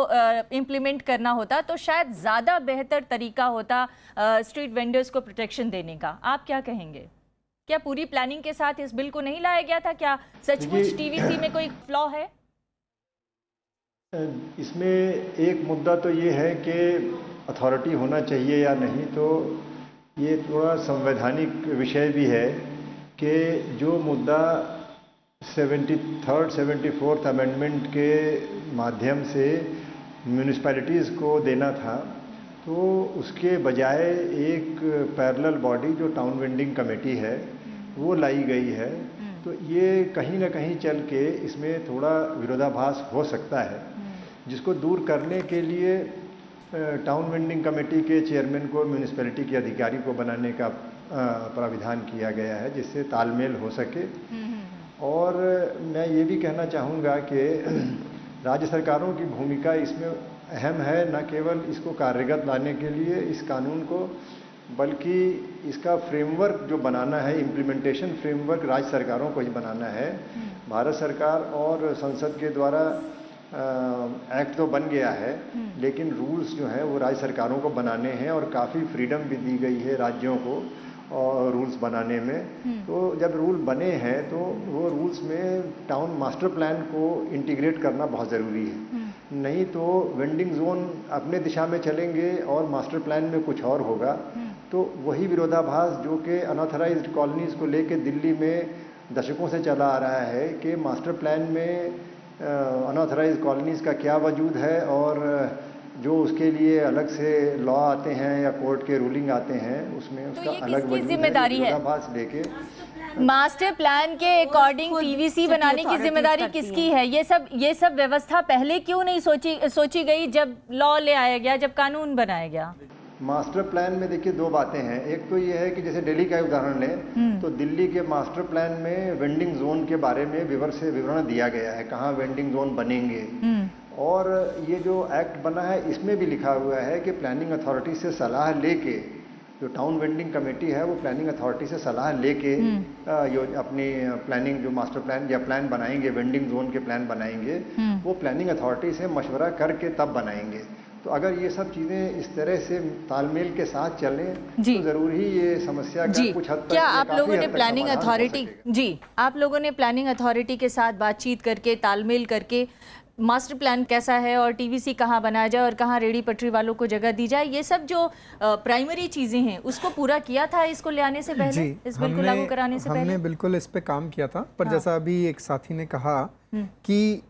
इम्प्लीमेंट करना होता तो शायद ज़्यादा बेहतर तरीका होता स्ट्रीट वेंडर्स को प्रोटेक्शन देने का। आप क्या कहेंगे? क्या पूरी प्लानिंग के साथ इस बिल को नहीं लाया गया था? क्या सचमुच टीवीसी में कोई फ्लॉ है? इसमें एक मुद्दा तो ये है कि अथॉरिटी होना चाहिए या नहीं, तो ये थोड़ा संवैधानिक विषय भी है कि जो मुद्दा 73rd 74th अमेंडमेंट के माध्यम से म्यूनिसिपैलिटीज़ को देना था, तो उसके बजाय एक पैरेलल बॉडी जो टाउन वेंडिंग कमेटी है वो लाई गई है। तो ये कहीं ना कहीं चल के इसमें थोड़ा विरोधाभास हो सकता है, जिसको दूर करने के लिए टाउन वेंडिंग कमेटी के चेयरमैन को म्यूनिसिपैलिटी के अधिकारी को बनाने का प्राविधान किया गया है, जिससे तालमेल हो सके। और मैं ये भी कहना चाहूँगा कि राज्य सरकारों की भूमिका इसमें अहम है, न केवल इसको कार्यगत लाने के लिए इस कानून को, बल्कि इसका फ्रेमवर्क जो बनाना है, इम्प्लीमेंटेशन फ्रेमवर्क राज्य सरकारों को ही बनाना है। भारत सरकार और संसद के द्वारा एक्ट तो बन गया है, लेकिन रूल्स जो हैं वो राज्य सरकारों को बनाने हैं, और काफ़ी फ्रीडम भी दी गई है राज्यों को और रूल्स बनाने में। तो जब रूल बने हैं तो वो रूल्स में टाउन मास्टर प्लान को इंटीग्रेट करना बहुत ज़रूरी है। नहीं तो वेंडिंग जोन अपने दिशा में चलेंगे और मास्टर प्लान में कुछ और होगा, तो वही विरोधाभास जो कि अनऑथराइज्ड कॉलोनीज़ को लेके दिल्ली में दशकों से चला आ रहा है कि मास्टर प्लान में अनऑथराइज्ड कॉलोनीज़ का क्या वजूद है, और जो उसके लिए अलग से लॉ आते हैं या कोर्ट के रूलिंग आते हैं उसमें उसका ये अलग किसकी वजूद जिम्मेदारी है? विरोधाभास लेके मास्टर प्लान के अकॉर्डिंग टीवीसी बनाने की जिम्मेदारी किसकी है? ये सब व्यवस्था पहले क्यों नहीं सोची गई जब लॉ ले आया गया, जब कानून बनाया गया? मास्टर प्लान में देखिए दो बातें हैं। एक तो ये है कि जैसे दिल्ली का उदाहरण लें तो दिल्ली के मास्टर प्लान में वेंडिंग जोन के बारे में विवरण दिया गया है, कहाँ वेंडिंग जोन बनेंगे। और ये जो एक्ट बना है इसमें भी लिखा हुआ है कि प्लानिंग अथॉरिटी से सलाह लेके, जो टाउन वेंडिंग कमेटी है वो प्लानिंग अथॉरिटी से सलाह लेके अपनी प्लानिंग जो मास्टर प्लान या प्लान बनाएंगे, वेंडिंग जोन के प्लान बनाएंगे, वो प्लानिंग अथॉरिटी से मशवरा करके तब बनाएंगे। तो अगर ये सब चीज़ें इस तरह से तालमेल के साथ चलें तो ज़रूर ही ये समस्या का कुछ हद तक, क्या आप लोगों ने प्लानिंग अथॉरिटी आप लोगों ने प्लानिंग अथॉरिटी के साथ बातचीत करके, तालमेल करके, मास्टर प्लान कैसा है और टीवीसी कहाँ बनाया जाए और कहाँ रेडी पटरी वालों को जगह दी जाए, ये सब जो प्राइमरी चीज़ें हैं उसको पूरा किया था इसको ले आने से पहले, इस बिल को लागू कराने से पहले? हमने बिल्कुल इस पे काम किया था, पर जैसा अभी एक साथी ने कहा कि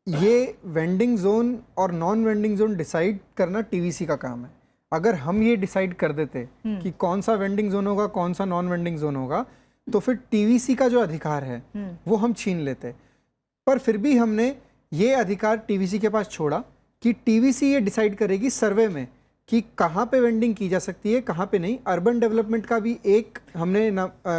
ये वेंडिंग जोन और नॉन वेंडिंग जोन डिसाइड करना टीवीसी का काम है। अगर हम ये डिसाइड कर देते कि कौन सा वेंडिंग जोन होगा, कौन सा नॉन वेंडिंग जोन होगा, तो फिर टीवीसी का जो अधिकार है वो हम छीन लेते। पर फिर भी हमने ये अधिकार टीवीसी के पास छोड़ा कि टीवीसी ये डिसाइड करेगी सर्वे में कि कहाँ पे वेंडिंग की जा सकती है, कहाँ पे नहीं। अर्बन डेवलपमेंट का भी एक हमने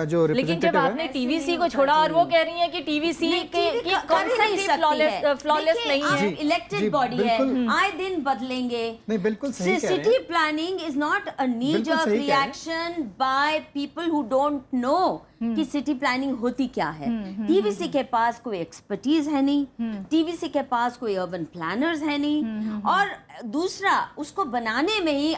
जो लेकिन जब आपने टीवीसी को छोड़ा और वो कह रही है कि टीवीसी की कॉन्सेप्ट फ्लॉलेस नहीं है, इलेक्टेड बॉडी है, आए दिन बदलेंगे। नहीं, बिल्कुल सही कह रहे हैं। City planning is not a knee jerk reaction by people who don't know कि सिटी प्लानिंग होती क्या है। टीवीसी के पास कोई एक्सपर्टीज है नहीं, टीवीसी के पास कोई अर्बन प्लानर्स है नहीं, और दूसरा उसको बनाने में ही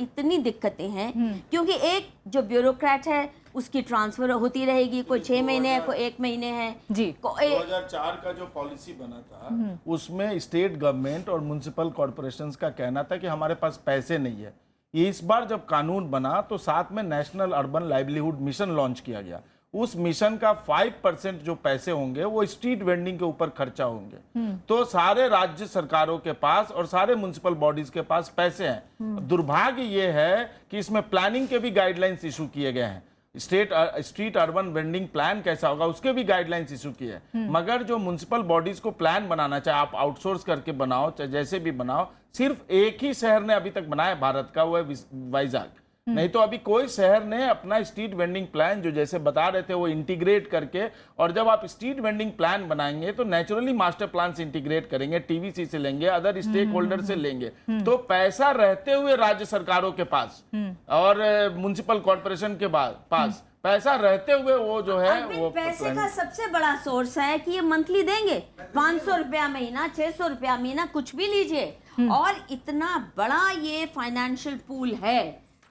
इतनी दिक्कतें हैं क्योंकि एक जो ब्यूरोक्रेट है उसकी ट्रांसफर होती रहेगी, कोई 6 महीने है, कोई 1 महीने है जी। 2004 का जो पॉलिसी बना था उसमें स्टेट गवर्नमेंट और म्युनिसिपल कॉर्पोरेशंस का कहना था कि हमारे पास पैसे नहीं है, इस बार जब कानून बना तो साथ में national urban livelihood mission launch किया गया। उस मिशन का 5% जो पैसे होंगे वो स्ट्रीट वेंडिंग के ऊपर खर्चा होंगे। तो सारे राज्य सरकारों के पास और सारे म्युनिसिपल बॉडीज के पास पैसे हैं। दुर्भाग्य ये है कि इसमें प्लानिंग के भी गाइडलाइंस इशू किए गए हैं। स्ट्रीट अर्बन वेंडिंग प्लान कैसा होगा उसके भी गाइडलाइंस इशू किए हैं, मगर जो म्युनिसिपल बॉडीज को प्लान बनाना, चाहे आप आउटसोर्स करके बनाओ चाहे जैसे भी बनाओ, सिर्फ एक ही शहर ने अभी तक बनाया भारत का, वो है वाइजाग। नहीं तो अभी कोई शहर ने अपना स्ट्रीट वेंडिंग प्लान जो जैसे बता रहे थे वो इंटीग्रेट करके, और जब आप स्ट्रीट वेंडिंग प्लान बनाएंगे तो नेचुरली मास्टर प्लान से इंटीग्रेट करेंगे, टीवीसी से लेंगे, अदर स्टेक होल्डर से लेंगे, तो पैसा रहते हुए राज्य सरकारों के पास और म्युनिसिपल कॉर्पोरेशन के पास पैसा रहते हुए वो जो है वो पैसे का सबसे बड़ा सोर्स है कि ये मंथली देंगे 500 रुपया महीना, 600 रुपया महीना, कुछ भी लीजिए। और इतना बड़ा ये फाइनेंशियल पूल है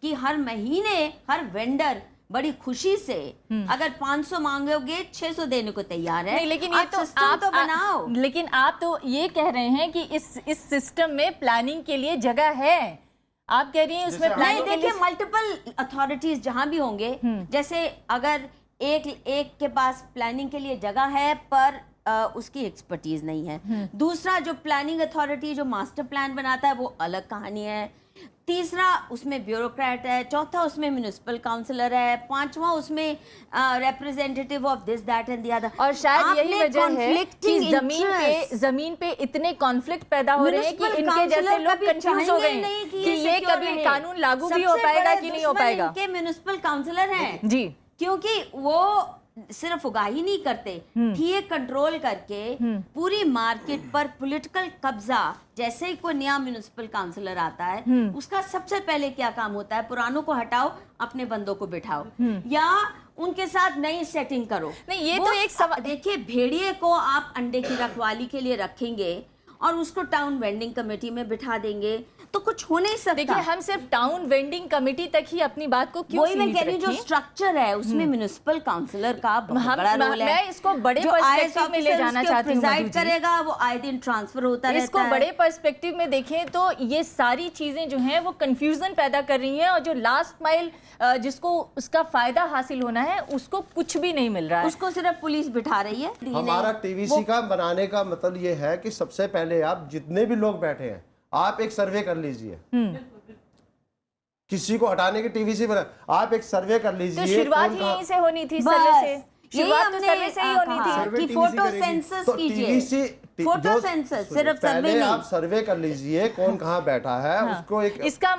कि हर महीने हर वेंडर बड़ी खुशी से अगर 500 मांगोगे 600 देने को तैयार है। नहीं, लेकिन ये तो सिस्टम तो बनाओ। लेकिन आप तो ये कह रहे हैं कि इस सिस्टम में प्लानिंग के लिए जगह है। आप कह रही हैं उसमें नहीं, प्लानिंग के लिए देखिए मल्टीपल अथॉरिटीज जहां भी होंगे, जैसे अगर एक के पास प्लानिंग के लिए जगह है पर उसकी एक्सपर्टीज नहीं है, दूसरा जो प्लानिंग अथॉरिटी जो मास्टर प्लान बनाता है वो अलग कहानी है, तीसरा उसमें ब्यूरोक्रेट है, चौथा उसमें म्युनिसिपल काउंसलर है, पांचवा उसमें representative of this that and the other. और शायद यही वजह है कि जमीन पे इतने कॉन्फ्लिक्ट पैदा हो रहे हैं कि इनके जैसे लोग कंफ्यूज हो गए हैं कि ये कभी कानून लागू भी हो पाएगा कि नहीं हो पाएगा। इनके म्युनिसिपल काउंसलर हैं जी, क्योंकि वो सिर्फ उगाही नहीं करते, ये कंट्रोल करके पूरी मार्केट पर पॉलिटिकल कब्जा, जैसे ही कोई नया म्युनिसिपल काउंसलर आता है उसका सबसे पहले क्या काम होता है, पुरानों को हटाओ, अपने बंदों को बिठाओ या उनके साथ नई सेटिंग करो। नहीं, ये तो एक सवाल। देखिए, भेड़िए को आप अंडे की रखवाली के लिए रखेंगे और उसको टाउन वेंडिंग कमेटी में बिठा देंगे तो कुछ हो नहीं सकता। देखिए, हम सिर्फ टाउन वेंडिंग कमेटी तक ही अपनी बात को क्यों वही मैं कह रही हूँ, जो स्ट्रक्चर है उसमें म्युनिसिपल काउंसलर का बहुत बड़ा रोल है। मैं इसको बड़े पर्सपेक्टिव में ले जाना चाहती हूँ। प्रिजाइड करेगा, वो आए दिन ट्रांसफर होता रहता है। इसको बड़े पर्सपेक्टिव में देखें तो ये सारी चीजें जो हैं वो कंफ्यूजन पैदा कर रही हैं, और जो लास्ट माइल जिसको उसका फायदा हासिल होना है उसको कुछ भी नहीं मिल रहा है, उसको सिर्फ पुलिस बिठा रही है। हमारा टीवीसी का बनाने का मतलब ये है कि सबसे पहले आप जितने भी लोग बैठे हैं आप एक सर्वे कर लीजिए। किसी को हटाने की टीवीसी बना, आप एक सर्वे कर लीजिए। तो शुरुआत ही यहीं से होनी थी, सर्वे से। शुरुआत तो सर्वे से ही होनी थी कि फोटो सेंसस कीजिए, फोटो सेंसस, सिर्फ सर्वे नहीं। आप सर्वे कर लीजिए कौन कहाँ बैठा है। उसको एक इसका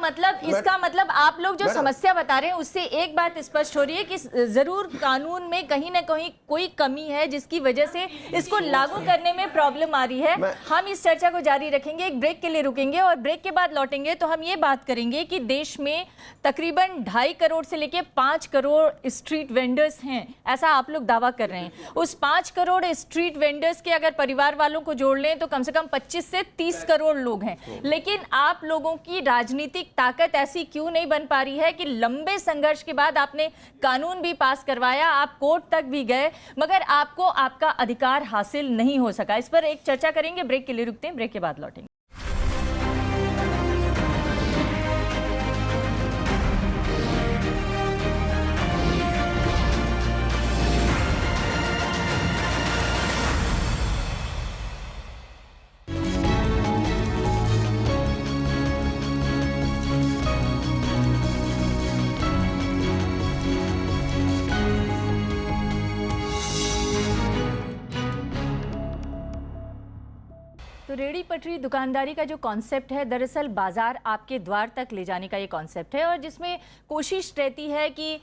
मतलब आप लोग जो समस्या बता रहे हैं उससे एक बात स्पष्ट हो रही है कि जरूर कानून में कहीं ना कहीं कोई कमी है जिसकी वजह से इसको लागू करने में प्रॉब्लम आ रही है। हम इस चर्चा को जारी रखेंगे, एक ब्रेक के लिए रुकेंगे और ब्रेक के बाद लौटेंगे तो हम ये बात करेंगे कि देश में तकरीबन 2.5 करोड़ से लेके 5 करोड़ स्ट्रीट वेंडर्स हैं, ऐसा आप लोग दावा कर रहे हैं। उस 5 करोड़ स्ट्रीट वेंडर्स के अगर परिवार वालों को जोड़ लें तो कम से कम 25 से 30 करोड़ लोग हैं। लेकिन आप लोगों की राजनीतिक ताकत ऐसी क्यों नहीं बन पा रही है कि लंबे संघर्ष के बाद आपने कानून भी पास करवाया, आप कोर्ट तक भी गए, मगर आपको आपका अधिकार हासिल नहीं हो सका। इस पर एक चर्चा करेंगे, ब्रेक के लिए रुकते हैं, ब्रेक के बाद लौटेंगे। तो रेड़ी पटरी दुकानदारी का जो कॉन्सेप्ट है दरअसल बाजार आपके द्वार तक ले जाने का ये कॉन्सेप्ट है, और जिसमें कोशिश रहती है कि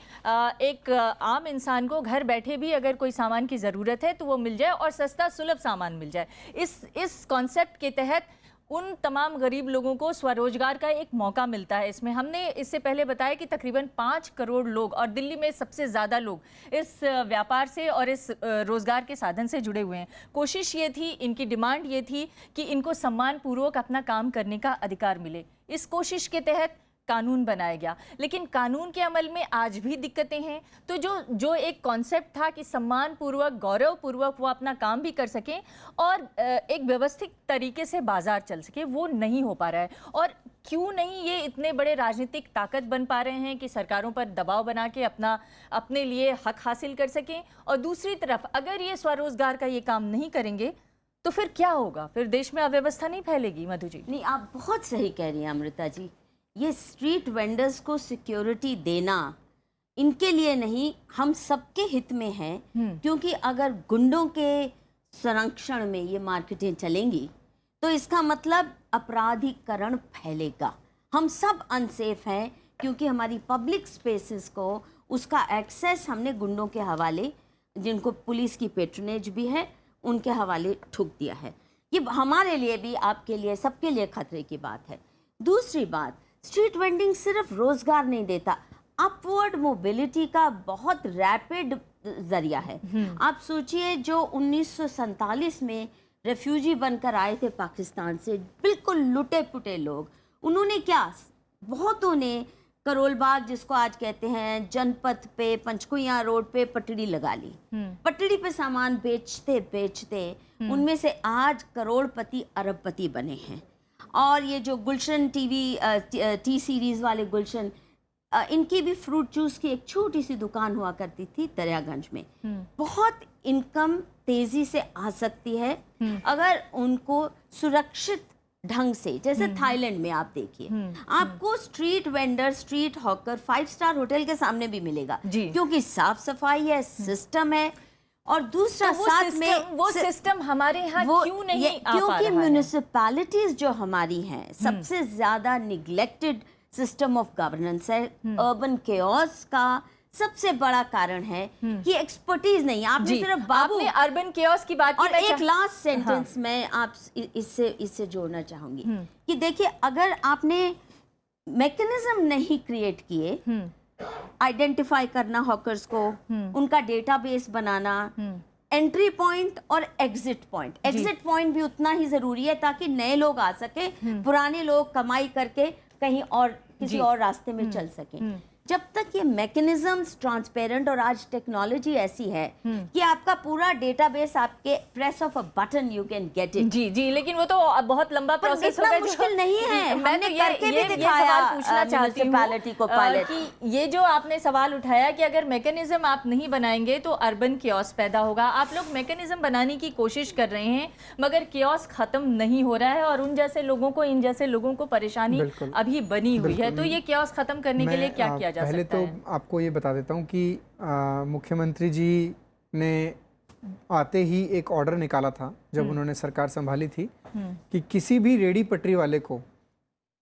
एक आम इंसान को घर बैठे भी अगर कोई सामान की ज़रूरत है तो वो मिल जाए और सस्ता सुलभ सामान मिल जाए। इस कॉन्सेप्ट के तहत उन तमाम गरीब लोगों को स्वरोजगार का एक मौका मिलता है। इसमें हमने इससे पहले बताया कि तकरीबन 5 करोड़ लोग, और दिल्ली में सबसे ज़्यादा लोग इस व्यापार से और इस रोज़गार के साधन से जुड़े हुए हैं। कोशिश ये थी, इनकी डिमांड ये थी कि इनको सम्मानपूर्वक अपना काम करने का अधिकार मिले। इस कोशिश के तहत कानून बनाया गया, लेकिन कानून के अमल में आज भी दिक्कतें हैं। तो जो एक कॉन्सेप्ट था कि सम्मानपूर्वक, गौरवपूर्वक वो अपना काम भी कर सकें और एक व्यवस्थित तरीके से बाजार चल सके, वो नहीं हो पा रहा है। और क्यों नहीं ये इतने बड़े राजनीतिक ताकत बन पा रहे हैं कि सरकारों पर दबाव बना के अपने लिए हक हासिल कर सकें? और दूसरी तरफ अगर ये स्वरोजगार का ये काम नहीं करेंगे तो फिर क्या होगा? फिर देश में अव्यवस्था नहीं फैलेगी? मधु जी। नहीं, आप बहुत सही कह रही हैं अमृता जी। ये स्ट्रीट वेंडर्स को सिक्योरिटी देना इनके लिए नहीं, हम सबके हित में है, क्योंकि अगर गुंडों के संरक्षण में ये मार्केटें चलेंगी तो इसका मतलब अपराधीकरण फैलेगा। हम सब अनसेफ हैं क्योंकि हमारी पब्लिक स्पेसेस को उसका एक्सेस हमने गुंडों के हवाले, जिनको पुलिस की पेट्रोनेज भी है, उनके हवाले ठुक दिया है। ये हमारे लिए भी, आपके लिए, सबके लिए खतरे की बात है। दूसरी बात, स्ट्रीट वेंडिंग सिर्फ रोजगार नहीं देता, अपवर्ड मोबिलिटी का बहुत रैपिड जरिया है। आप सोचिए, जो 1947 में रेफ्यूजी बनकर आए थे पाकिस्तान से, बिल्कुल लुटे पुटे लोग, उन्होंने क्या, बहुतों ने करोल बाग, जिसको आज कहते हैं, जनपथ पे, पंचकुइया रोड पे पटड़ी लगा ली। पटड़ी पे सामान बेचते बेचते उनमें से आज करोड़पति अरबपति बने हैं। और ये जो गुलशन टी सीरीज वाले गुलशन, इनकी भी फ्रूट जूस की एक छोटी सी दुकान हुआ करती थी दरियागंज में। बहुत इनकम तेजी से आ सकती है अगर उनको सुरक्षित ढंग से, जैसे थाईलैंड में आप देखिए, आपको street vendor, street hawker 5 star hotel के सामने भी मिलेगा, क्योंकि साफ सफाई है, सिस्टम है। और दूसरा, तो साथ में वो सिस्टम हमारे यहाँ क्यों नहीं आ पा क्योंकि रहा है? म्यूनिसिपैलिटीज जो हमारी हैं, सबसे ज्यादा निग्लेक्टेड सिस्टम ऑफ गवर्नेंस है। अर्बन केओस का सबसे बड़ा कारण है कि एक्सपर्टीज नहीं। आपने सिर्फ बाबू, आपने अर्बन केओस की बात की। और एक लास्ट सेंटेंस मैं आप इससे जोड़ना चाहूंगी कि देखिए, अगर आपने मैकेनिज्म नहीं क्रिएट किए, आइडेंटिफाई करना हॉकर्स को, उनका डेटाबेस बनाना, एंट्री पॉइंट और एग्जिट पॉइंट भी उतना ही जरूरी है, ताकि नए लोग आ सके, पुराने लोग कमाई करके कहीं और किसी और रास्ते में चल सके। जब तक ये मैकेनिज्म्स ट्रांसपेरेंट, और आज टेक्नोलॉजी ऐसी है कि आपका पूरा डेटाबेस आपके press of a button you can get it. जी, लेकिन वो तो बहुत लंबा प्रोसेस होगा, मुश्किल नहीं है। मैं तो ये सवाल पूछना चाहती हूँ को कि ये जो आपने सवाल उठाया कि अगर मैकेनिज्म आप नहीं बनाएंगे तो अर्बन कियोस्क पैदा होगा। आप लोग मैकेनिज्म बनाने की कोशिश कर रहे हैं, मगर कियोस्क खत्म नहीं हो रहा है और उन जैसे लोगों को, इन जैसे लोगों को परेशानी अभी बनी हुई है। तो ये कियोस्क खत्म करने के लिए क्या किया जा पहले सकता तो है? आपको ये बता देता हूँ कि मुख्यमंत्री जी ने आते ही एक ऑर्डर निकाला था जब उन्होंने सरकार संभाली थी कि किसी भी रेडी पटरी वाले को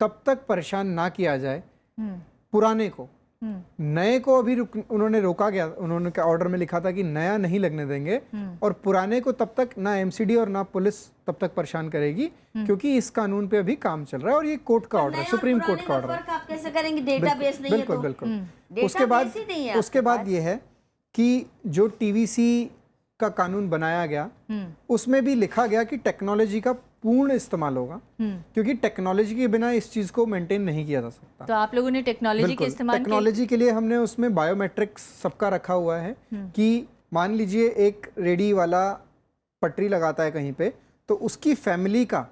तब तक परेशान ना किया जाए, पुराने को, नए को अभी उन्होंने रोका गया। उन्होंने ऑर्डर में लिखा था कि नया नहीं लगने देंगे, और पुराने को तब तक ना एमसीडी और ना पुलिस तब तक परेशान करेगी, क्योंकि इस कानून पे अभी काम चल रहा है और ये कोर्ट का ऑर्डर है, सुप्रीम कोर्ट का ऑर्डर है। आप कैसे करेंगे? डेटाबेस नहीं है तो। बिल्कुल। उसके बाद ये है कि जो टीवीसी का कानून बनाया गया, उसमें भी लिखा गया कि टेक्नोलॉजी का पूर्ण इस्तेमाल होगा, क्योंकि टेक्नोलॉजी के बिना इस चीज को मेंटेन नहीं किया जा सकता। तो आप लोगों ने टेक्नोलॉजी के इस्तेमाल टेक्नोलॉजी के लिए हमने उसमें बायोमेट्रिक्स सबका रखा हुआ है कि मान लीजिए एक रेडी वाला पटरी लगाता है कहीं पे, तो उसकी फैमिली का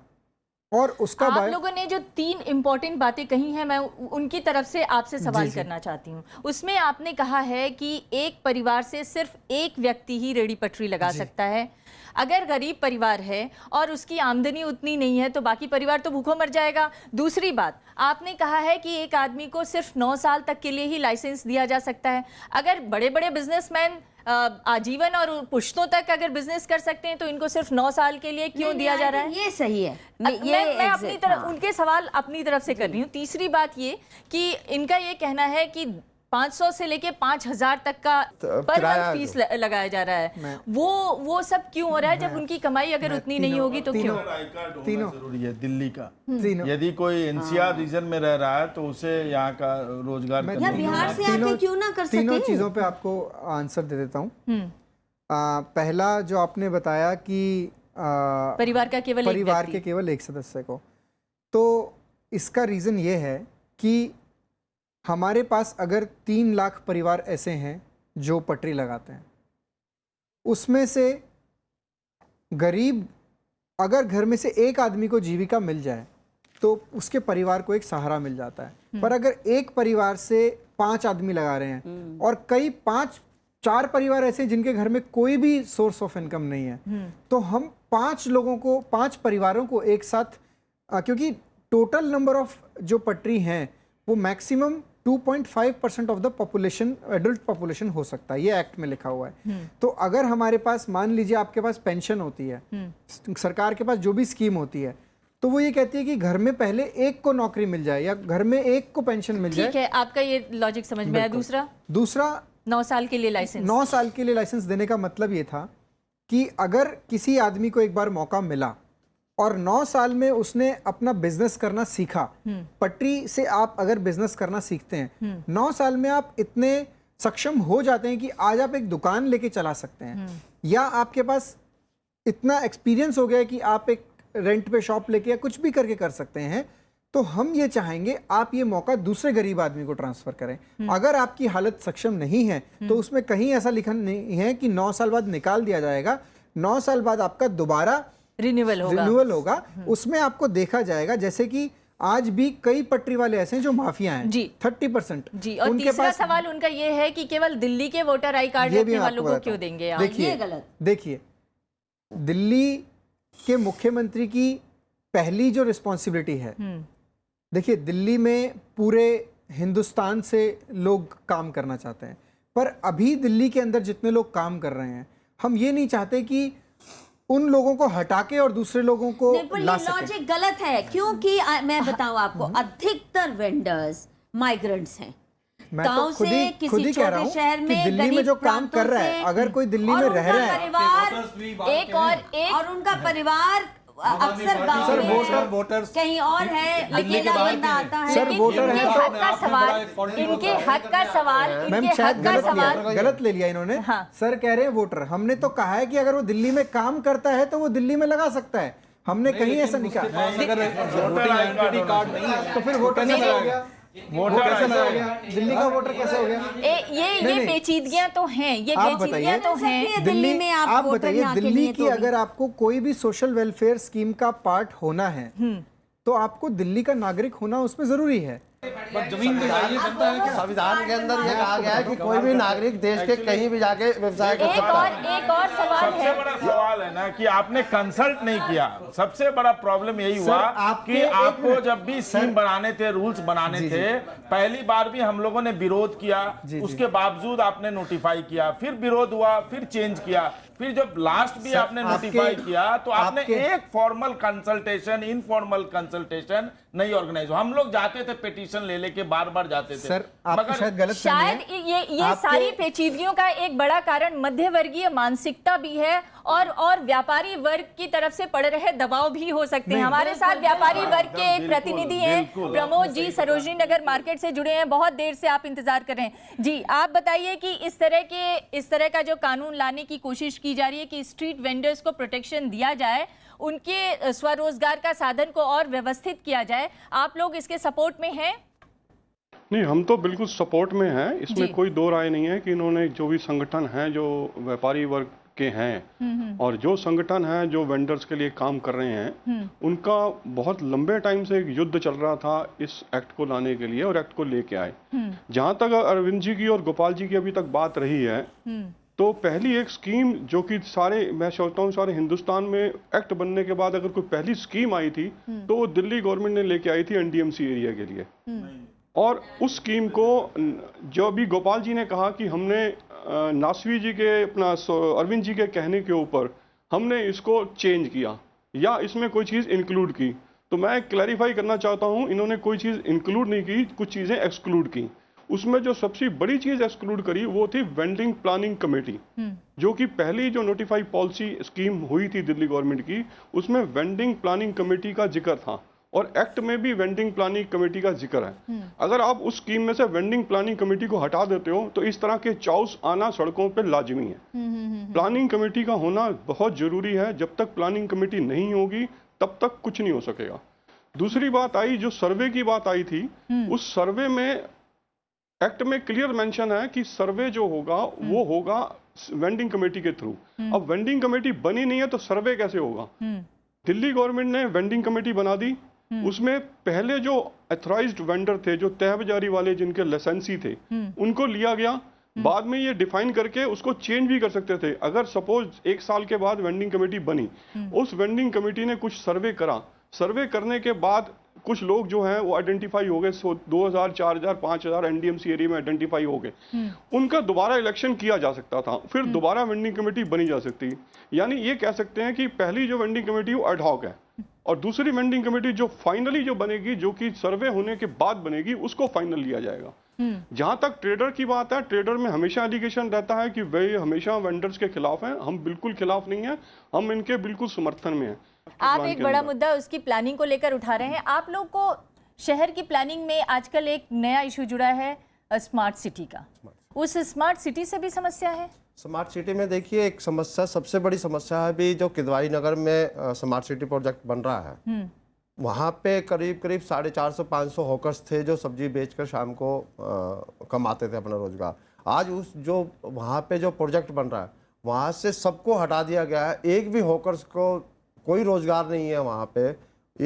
और उसका आप लोगों ने जो 3 इम्पोर्टेंट बातें कही हैं, मैं उनकी तरफ से आपसे सवाल करना चाहती हूँ। उसमें आपने कहा है कि एक परिवार से सिर्फ एक व्यक्ति ही रेडी पटरी लगा सकता है। अगर गरीब परिवार है और उसकी आमदनी उतनी नहीं है तो बाकी परिवार तो भूखों मर जाएगा। दूसरी बात, आपने कहा है कि एक आदमी को सिर्फ 9 साल तक के लिए ही लाइसेंस दिया जा सकता है। अगर बड़े बड़े बिजनेसमैन आजीवन और पुश्तों तक अगर बिजनेस कर सकते हैं तो इनको सिर्फ 9 साल के लिए क्यों दिया जा रहा है? ये सही है। मैं अपनी तरफ उनके सवाल अपनी तरफ से कर रही हूँ। तीसरी बात ये कि इनका ये कहना है कि 500 से लेके 5000 तक का पर मंथ फीस लगाया जा रहा है। वो सब क्यों हो रहा है जब उनकी कमाई अगर उतनी नहीं होगी तो क्यों? तीनों जरूरी है दिल्ली का। यदि कोई एनसीआर रीजन में रह रहा है तो उसे यहाँ का रोजगार बिहार से आके क्यों ना कर सके? तीनों चीजों पे आपको आंसर दे देता हूँ। पहला जो आपने बताया कि परिवार के केवल एक सदस्य को, तो इसका रीजन ये है कि हमारे पास अगर 3 लाख परिवार ऐसे हैं जो पटरी लगाते हैं, उसमें से गरीब, अगर घर में से एक आदमी को जीविका मिल जाए तो उसके परिवार को एक सहारा मिल जाता है। पर अगर एक परिवार से 5 आदमी लगा रहे हैं और कई 4 परिवार ऐसे हैं जिनके घर में कोई भी सोर्स ऑफ इनकम नहीं है, तो हम 5 परिवारों को एक साथ, क्योंकि टोटल नंबर ऑफ जो पटरी हैं वो maximum 2.5% of the population, adult population हो सकता है, ये एक्ट में लिखा हुआ है। तो अगर हमारे पास, मान लीजिए आपके पास पेंशन होती है, सरकार के पास जो भी स्कीम होती है, तो वो ये कहती है कि घर में पहले एक को नौकरी मिल जाए या घर में एक को पेंशन मिल जाए। ठीक है, आपका ये लॉजिक समझ में आया। दूसरा 9 साल के लिए लाइसेंस। 9 साल के लिए लाइसेंस देने का मतलब ये था कि अगर किसी आदमी को एक बार मौका मिला और 9 साल में उसने अपना बिजनेस करना सीखा, पटरी से आप अगर बिजनेस करना सीखते हैं, 9 साल में आप इतने सक्षम हो जाते हैं कि आज आप एक दुकान लेके चला सकते हैं, या आपके पास इतना एक्सपीरियंस हो गया है कि आप एक रेंट पे शॉप लेके या कुछ भी करके कर सकते हैं। तो हम ये चाहेंगे आप ये मौका दूसरे गरीब आदमी को ट्रांसफर करें। अगर आपकी हालत सक्षम नहीं है तो उसमें कहीं ऐसा लिखा नहीं है कि 9 साल बाद निकाल दिया जाएगा। 9 साल बाद आपका दोबारा रिन्यूअल होगा। उसमें आपको देखा जाएगा, जैसे कि आज भी कई पटरी वाले ऐसे हैं जो माफिया हैं जी 30%। जी, और तीसरा सवाल उनका ये है कि केवल दिल्ली के वोटर आई कार्ड रखने वालों को क्यों देंगे आप? देखिए, दिल्ली के मुख्यमंत्री की पहली जो रिस्पॉन्सिबिलिटी है, देखिए दिल्ली में पूरे हिंदुस्तान से लोग काम करना चाहते हैं, पर अभी दिल्ली के अंदर जितने लोग काम कर रहे हैं, हम ये नहीं चाहते कि उन लोगों को हटा के और दूसरे लोगों को ला सके। लॉजिक गलत है, क्योंकि मैं बताऊं आपको, अधिकतर वेंडर्स माइग्रेंट्स हैं। मैं तो खुद ही कह रहा हूँ कि दिल्ली में जो काम कर रहा है, अगर कोई दिल्ली में रह रहा है, और उनका परिवार अक्सर गांव में वोटर्स कहीं और है, अकेला बंदा आता है। सर वोटर है हक का सवाल, इनके हक का सवाल, मैम शायद गलत ले लिया इन्होंने। सर कह रहे हैं वोटर, हमने तो कहा है कि अगर वो दिल्ली में काम करता है तो वो दिल्ली में लगा सकता है, हमने कहीं ऐसा नहीं कहा। अगर वोटिंग आइडेंटिटी कार्ड नहीं है तो फिर वोटर कैसे हो गया? दिल्ली का वोटर कैसे हो गया? ये पेचीदगियां तो हैं, ये पेचीदगियां तो हैं। दिल्ली में आप बताइए, दिल्ली की अगर आपको कोई भी सोशल वेलफेयर स्कीम का पार्ट होना है तो आपको दिल्ली का नागरिक होना उसमें जरूरी है। जमीन पे जाइए, बनता है कि संविधान के अंदर ये कहा गया है कि कोई भी नागरिक देश के कहीं भी जाके व्यवसाय कर सकता है। एक और सवाल सबसे बड़ा सवाल है ना कि आपने कंसल्ट नहीं किया। सबसे बड़ा प्रॉब्लम यही हुआ कि आपको जब भी स्कीम बनाने थे, रूल्स बनाने थे, पहली बार भी हम लोगों ने विरोध किया, उसके बावजूद आपने नोटिफाई किया, फिर विरोध हुआ, फिर चेंज किया, फिर जब लास्ट भी आपने नोटिफाई किया तो आपने एक फॉर्मल कंसल्टेशन, इनफॉर्मल कंसल्टेशन नहीं ऑर्गेनाइज। हम लोग जाते थे पेटिशन ले लेके, बार बार जाते थे। सर आपको शायद गलत शायद ये सारी पेचीदगियों का एक बड़ा कारण मध्यवर्गीय मानसिकता भी है और व्यापारी वर्ग की तरफ से पड़ रहे दबाव भी हो सकते हैं। हमारे साथ व्यापारी वर्ग के एक प्रतिनिधि हैं प्रमोद जी, सरोजनी नगर मार्केट से जुड़े हैं, बहुत देर से आप इंतजार कर रहे हैं। जी आप बताइए कि इस तरह का जो कानून लाने की कोशिश की जा रही है कि स्ट्रीट वेंडर्स को प्रोटेक्शन दिया जाए, उनके स्वरोजगार का साधन को और व्यवस्थित किया जाए, आप लोग इसके सपोर्ट में हैं? नहीं, हम तो बिल्कुल सपोर्ट में हैं, इसमें कोई दो राय नहीं है कि इन्होंने जो भी संगठन हैं जो व्यापारी वर्ग के हैं और जो संगठन हैं जो वेंडर्स के लिए काम कर रहे हैं, उनका बहुत लंबे टाइम से एक युद्ध चल रहा था इस एक्ट को लाने के लिए और एक्ट को लेके आए। जहां तक अरविंद जी की और गोपाल जी की अभी तक बात रही है, तो पहली एक स्कीम जो कि मैं सोचता हूँ सारे हिंदुस्तान में एक्ट बनने के बाद अगर कोई पहली स्कीम आई थी तो वो दिल्ली गवर्नमेंट ने लेके आई थी एनडीएमसी एरिया के लिए। और उस स्कीम को जो अभी गोपाल जी ने कहा कि हमने नासवी जी के अरविंद जी के कहने के ऊपर हमने इसको चेंज किया या इसमें कोई चीज़ इंक्लूड की, तो मैं क्लैरिफाई करना चाहता हूँ, इन्होंने कोई चीज़ इंक्लूड नहीं की, कुछ चीज़ें एक्सक्लूड की। उसमें जो सबसे बड़ी चीज एक्सक्लूड करी वो थी वेंडिंग प्लानिंग कमेटी, जो कि पहली जो नोटिफाई पॉलिसी स्कीम हुई थी दिल्ली गवर्नमेंट की, उसमें वेंडिंग प्लानिंग कमेटी का जिक्र था और एक्ट में भी वेंडिंग प्लानिंग कमेटी का जिक्र है। अगर आप उस स्कीम में से वेंडिंग प्लानिंग कमेटी को हटा देते हो तो इस तरह के चाउस आना सड़कों पर लाजमी है। प्लानिंग कमेटी का होना बहुत जरूरी है, जब तक प्लानिंग कमेटी नहीं होगी तब तक कुछ नहीं हो सकेगा। दूसरी बात आई, जो सर्वे की बात आई थी, उस सर्वे में एक्ट में क्लियर मेंशन है कि सर्वे जो होगा वो होगा वेंडिंग कमेटी के थ्रू। अब वेंडिंग कमेटी बनी नहीं है तो सर्वे कैसे होगा? दिल्ली गवर्नमेंट ने वेंडिंग कमेटी बना दी, उसमें पहले जो अथॉराइज्ड वेंडर थे, जो तय बाजारी वाले जिनके लाइसेंसी थे, उनको लिया गया। बाद में ये डिफाइन करके उसको चेंज भी कर सकते थे। अगर सपोज 1 साल के बाद वेंडिंग कमेटी बनी, उस वेंडिंग कमेटी ने कुछ सर्वे करा, सर्वे करने के बाद कुछ लोग जो हैं वो आइडेंटिफाई हो गए, 2000, 4000, 5000 एनडीएमसी एरिया में आइडेंटिफाई हो गए, उनका दोबारा इलेक्शन किया जा सकता था, फिर दोबारा वेंडिंग कमेटी बनी जा सकती। यानी ये कह सकते हैं कि पहली जो वेंडिंग कमेटी वो एडहॉक है, और दूसरी वेंडिंग कमेटी जो फाइनली जो बनेगी, जो कि सर्वे होने के बाद बनेगी, उसको फाइनल लिया जाएगा। जहां तक ट्रेडर की बात है, ट्रेडर में हमेशा एलिगेशन रहता है कि वे हमेशा वेंडर्स के खिलाफ हैं। हम बिल्कुल खिलाफ नहीं है, हम इनके बिल्कुल समर्थन में हैं। आप एक बड़ा मुद्दा उसकी प्लानिंग को लेकर उठा रहे हैं। आप लोग को शहर की प्लानिंग में आजकल एक नया इशू जुड़ा है स्मार्ट सिटी का। उस स्मार्ट सिटी से भी समस्या है? स्मार्ट सिटी में देखिए, एक समस्या, सबसे बड़ी समस्या है भी जो किदवाई नगर में स्मार्ट सिटी प्रोजेक्ट बन रहा है, वहाँ पे करीब 450-500 हॉकर्स थे जो सब्जी बेचकर शाम को कमाते थे अपना रोजगार। आज उस जो वहाँ पे जो प्रोजेक्ट बन रहा है, वहाँ से सबको हटा दिया गया है। एक भी हॉकर्स को कोई रोजगार नहीं है वहाँ पे,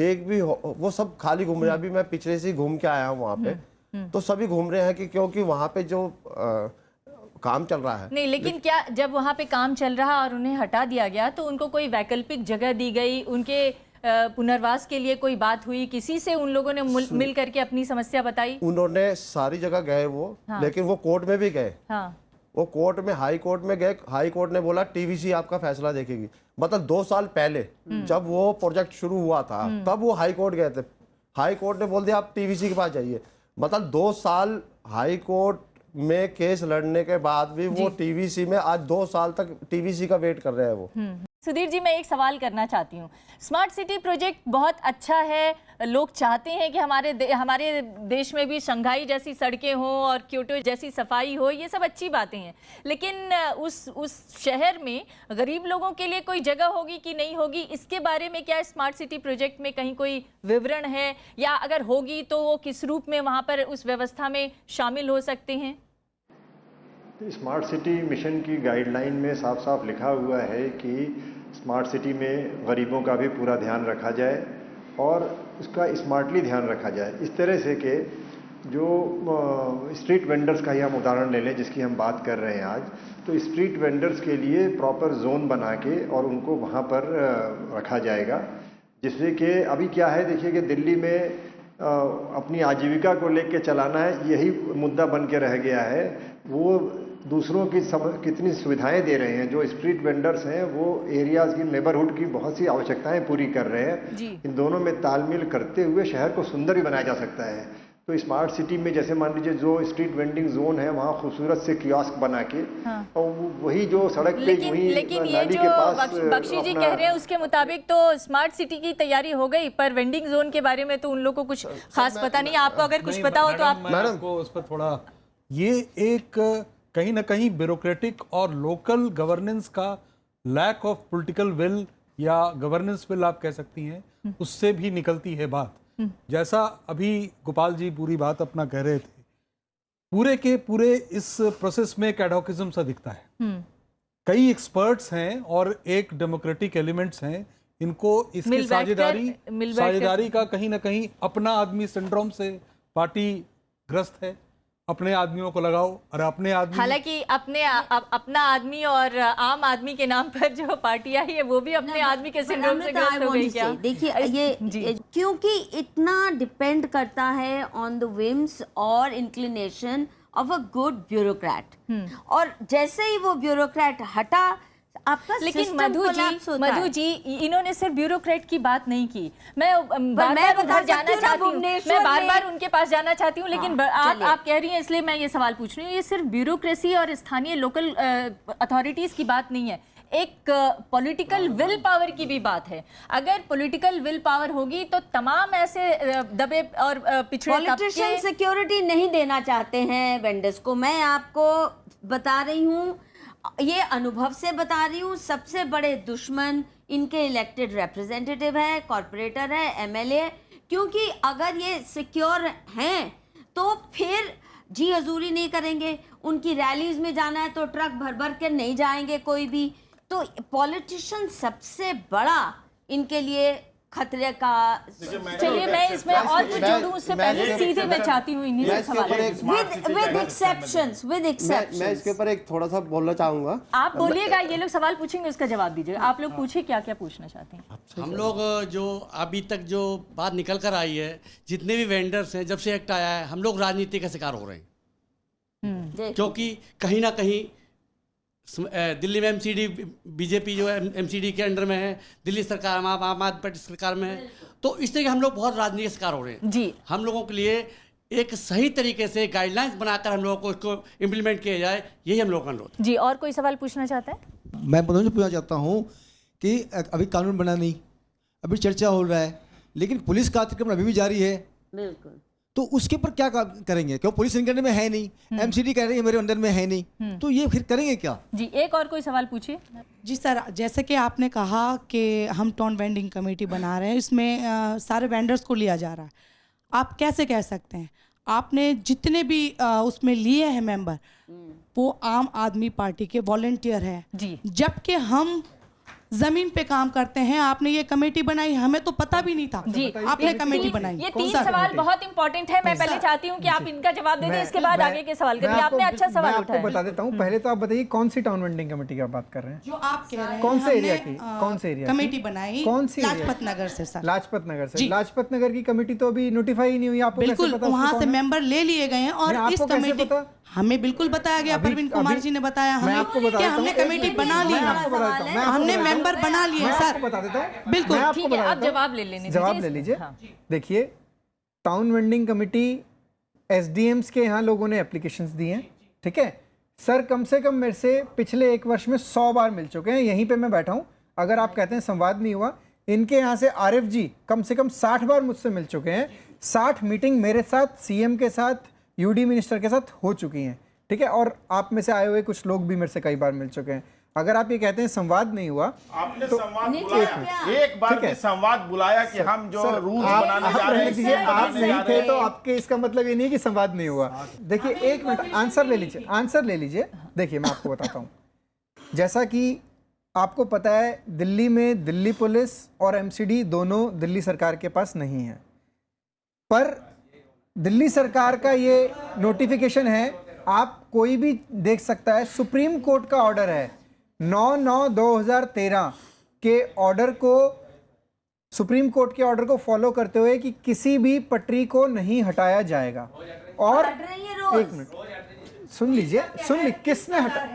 एक भी वो सब खाली घूम रहे हैं। अभी मैं पिछले से ही घूम के आया हूँ वहाँ पे, तो सभी घूम रहे हैं कि क्योंकि वहाँ पे जो काम चल रहा है। नहीं, लेकिन क्या जब वहाँ पे काम चल रहा और उन्हें हटा दिया गया तो उनको कोई वैकल्पिक जगह दी गई, उनके पुनर्वास के लिए कोई बात हुई, किसी से उन लोगों ने मिल करके अपनी समस्या बताई? उन्होंने सारी जगह गए वो, लेकिन वो कोर्ट में भी गए। वो कोर्ट में, हाई कोर्ट में गए। हाई कोर्ट ने बोला टीवीसी आपका फैसला देखेगी। मतलब 2 साल पहले जब वो प्रोजेक्ट शुरू हुआ था, तब वो हाई कोर्ट गए थे। हाई कोर्ट ने बोल दिया आप टीवीसी के पास जाइए। मतलब 2 साल हाई कोर्ट में केस लड़ने के बाद भी वो टीवीसी में, आज 2 साल तक टीवीसी का वेट कर रहे हैं वो। सुधीर जी, मैं एक सवाल करना चाहती हूँ। स्मार्ट सिटी प्रोजेक्ट बहुत अच्छा है, लोग चाहते हैं कि हमारे देश में भी शंघाई जैसी सड़कें हों और क्योटो जैसी सफाई हो, ये सब अच्छी बातें हैं, लेकिन उस शहर में गरीब लोगों के लिए कोई जगह होगी कि नहीं होगी, इसके बारे में क्या स्मार्ट सिटी प्रोजेक्ट में कहीं कोई विवरण है, या अगर होगी तो वो किस रूप में वहाँ पर उस व्यवस्था में शामिल हो सकते हैं? स्मार्ट सिटी मिशन की गाइडलाइन में साफ साफ लिखा हुआ है कि स्मार्ट सिटी में गरीबों का भी पूरा ध्यान रखा जाए और उसका स्मार्टली ध्यान रखा जाए। इस तरह से कि जो स्ट्रीट वेंडर्स का ही हम उदाहरण ले लें जिसकी हम बात कर रहे हैं आज, तो स्ट्रीट वेंडर्स के लिए प्रॉपर जोन बना के और उनको वहाँ पर रखा जाएगा, जिससे कि अभी क्या है, देखिए कि दिल्ली में अपनी आजीविका को लेकर चलाना है, यही मुद्दा बन के रह गया है। वो दूसरों की कितनी सुविधाएं दे रहे हैं, जो स्ट्रीट वेंडर्स हैं वो एरियाज़ की, नेबरहुड की बहुत सी आवश्यकताएं पूरी कर रहे हैं। इन दोनों में तालमेल करते हुए शहर को सुंदर भी बनाया जा सकता है। तो स्मार्ट सिटी में जैसे मान लीजिए जो स्ट्रीट वेंडिंग जोन है, वहाँ खूबसूरत से कियोस्क बना के, और वही जो सड़क पे लेकिन ये जो बख्शी जी कह रहे हैं उसके मुताबिक तो स्मार्ट सिटी की तैयारी हो गई, पर वेंडिंग जोन के बारे में तो उन लोगों को कुछ खास पता नहीं। आपको अगर कुछ पता हो तो आप मैडम को उस पर थोड़ा, ये एक कहीं ना कहीं ब्यूरोक्रेटिक और लोकल गवर्नेंस का लैक ऑफ पॉलिटिकल विल या गवर्नेंस विल आप कह सकती हैं, उससे भी निकलती है बात। जैसा अभी गोपाल जी पूरी बात अपना कह रहे थे, पूरे के पूरे इस प्रोसेस में एक एडवोकेज्म सा दिखता है। कई एक्सपर्ट्स हैं और एक डेमोक्रेटिक एलिमेंट्स हैं, इनको इसकी साझेदारी का कहीं ना कहीं अपना आदमी सिंड्रोम से पार्टी ग्रस्त है। अपने आदमियों को लगाओ और अपने आदमी, हालांकि अपना आदमी और आम आदमी के नाम पर जो पार्टी आई है वो भी अपने आदमी के सिंड्रोम से ग्रस्त हो गई क्या? देखिए ये क्योंकि इतना डिपेंड करता है ऑन द विम्स और inclination of a good bureaucrat, और जैसे ही वो ब्यूरोक्रेट हटा, आपका लेकिन मधु जी इन्होंने सिर्फ ब्यूरोक्रेट की बात नहीं की। मैं बार-बार उधर जाना चाहती हूँ, मैं बार-बार उनके पास जाना चाहती हूँ, लेकिन आप कह रही हैं इसलिए मैं ये सवाल पूछ रही हूँ। ये सिर्फ ब्यूरोक्रेसी और स्थानीय लोकल अथॉरिटीज की बात नहीं है, एक पॉलिटिकल विल पावर की भी बात है। अगर पॉलिटिकल विल पावर होगी तो तमाम ऐसे दबे और पिछड़े पॉलिटिशियन सिक्योरिटी नहीं देना चाहते हैं वेंडर्स को। मैं आपको बता रही हूँ, ये अनुभव से बता रही हूँ, सबसे बड़े दुश्मन इनके इलेक्टेड रिप्रेजेंटेटिव है, कॉर्पोरेटर है, एमएलए। क्योंकि अगर ये सिक्योर हैं तो फिर जी हजूरी नहीं करेंगे, उनकी रैलीज में जाना है तो ट्रक भर भर के नहीं जाएंगे कोई भी। तो पॉलिटिशियन सबसे बड़ा इनके लिए खतरे का। चलिए मैं इसमें और कुछ जोड़ूं उससे पहले सीधे मैं चाहती हूँ इन्हीं से सवाल विद एक्सेप्शंस, विद मैं एक्सेप्शंस। इसके ऊपर एक थोड़ा सा बोलना चाहूँगा। आप बोलिएगा, ये लोग सवाल पूछेंगे उसका जवाब दीजिएगा। आप लोग पूछिए क्या क्या पूछना चाहते हैं। हम लोग जो अभी तक जो बात निकल कर आई है, जितने भी वेंडर्स हैं, जब से एक्ट आया है हम लोग राजनीति का शिकार हो रहे हैं। क्योंकि कहीं ना कहीं दिल्ली में एमसीडी, बीजेपी जो है एमसीडी के अंडर में है, दिल्ली सरकार आम आदमी पार्टी सरकार में है, तो इस तरह के हम लोग बहुत राजनीति का शिकार हो रहे हैं जी। हम लोगों के लिए एक सही तरीके से गाइडलाइंस बनाकर हम लोगों को इसको इम्प्लीमेंट किया जाए, यही हम लोग का अनुरोध। जी, और कोई सवाल पूछना चाहता है? मैं पूछना चाहता हूँ कि अभी कानून बना नहीं, अभी चर्चा हो रहा है, लेकिन पुलिस का अतिक्रमण अभी भी जारी है। बिल्कुल। तो उसके ऊपर क्या करेंगे? क्यों पुलिस इनके अंडर में है नहीं, एमसीडी कह रही है मेरे अंडर में है नहीं, तो ये फिर करेंगे क्या? जी, एक और कोई सवाल पूछिए। जी सर, जैसे कि आपने कहा कि हम टाउन वेंडिंग कमेटी बना रहे हैं, इसमें सारे वेंडर्स को लिया जा रहा है, आप कैसे कह सकते हैं? आपने जितने भी उसमें लिए हैं मेंबर, वो आम आदमी पार्टी के वॉलंटियर हैं जी। जबकि हम जमीन पे काम करते हैं। आपने ये कमेटी बनाई, हमें तो पता भी नहीं था। जी, आपने कमेटी बनाई। ये 3 सवाल बहुत इंपॉर्टेंट है। मैं पहले चाहती हूँ कि आप इनका जवाब दे दें, इसके बाद आगे के सवाल करिए। आपने अच्छा सवाल उठाया। आपको बता देता हूँ, पहले तो आप बताइए कौन सी टाउन वेंडिंग कमेटी की आप बात कर रहे हैं? जो आप कह रहे हैं, कौन से हमने, एरिया की? कौन से एरिया कमेटी बनाई? कौन सी एरिया? लाजपत नगर से सर। लाजपत नगर से। लाजपत नगर की कमेटी तो अभी नोटिफाई ही नहीं हुई। आपको कैसे बिल्कुल, पता वहाँ से मेंबर ले लिए गए हैं और इस कमेटी हमें बिल्कुल बताया गया, परवीन कुमार जी ने बताया हमें कि हमने कमेटी बना ली है, हमने मेंबर बना लिए हैं सर। बता देता हूँ, बिल्कुल ठीक है, आप जवाब ले लेने जवाब ले लीजिए। देखिए, टाउन वेंडिंग कमेटी एसडीएम्स के यहाँ लोगों ने एप्लीकेशंस दी हैं, ठीक है सर। कम से कम मेरे से पिछले 1 वर्ष में 100 बार मिल चुके हैं। यहीं पे मैं बैठा हूँ, अगर आप कहते हैं संवाद नहीं हुआ, इनके यहाँ से आरिफ जी कम से कम 60 बार मुझसे मिल चुके हैं। 60 मीटिंग मेरे साथ, सीएम के साथ, यूडी मिनिस्टर के साथ हो चुकी हैं, ठीक है। और आप में से आए हुए कुछ लोग भी मेरे से कई बार मिल चुके हैं। अगर आप ये कहते हैं संवाद नहीं हुआ, आपने तो संवाद बुलाया, एक बार भी संवाद बुलाया कि हम जो रूल्स बनाने जा रहे हैं, आप नहीं थे तो आपके इसका मतलब ये नहीं है कि संवाद नहीं हुआ। देखिए, 1 मिनट, आंसर ले लीजिए, आंसर ले लीजिए। देखिए, मैं आपको बताता हूँ, जैसा कि आपको पता है, दिल्ली में दिल्ली पुलिस और एमसीडी दोनों दिल्ली सरकार के पास नहीं है, पर दिल्ली सरकार का ये नोटिफिकेशन है, आप कोई भी देख सकता है। सुप्रीम कोर्ट का ऑर्डर है, 9/9/2013 के ऑर्डर को, सुप्रीम कोर्ट के ऑर्डर को फॉलो करते हुए कि किसी भी पटरी को नहीं हटाया जाएगा। और एक मिनट सुन लीजिए, किसने हटा,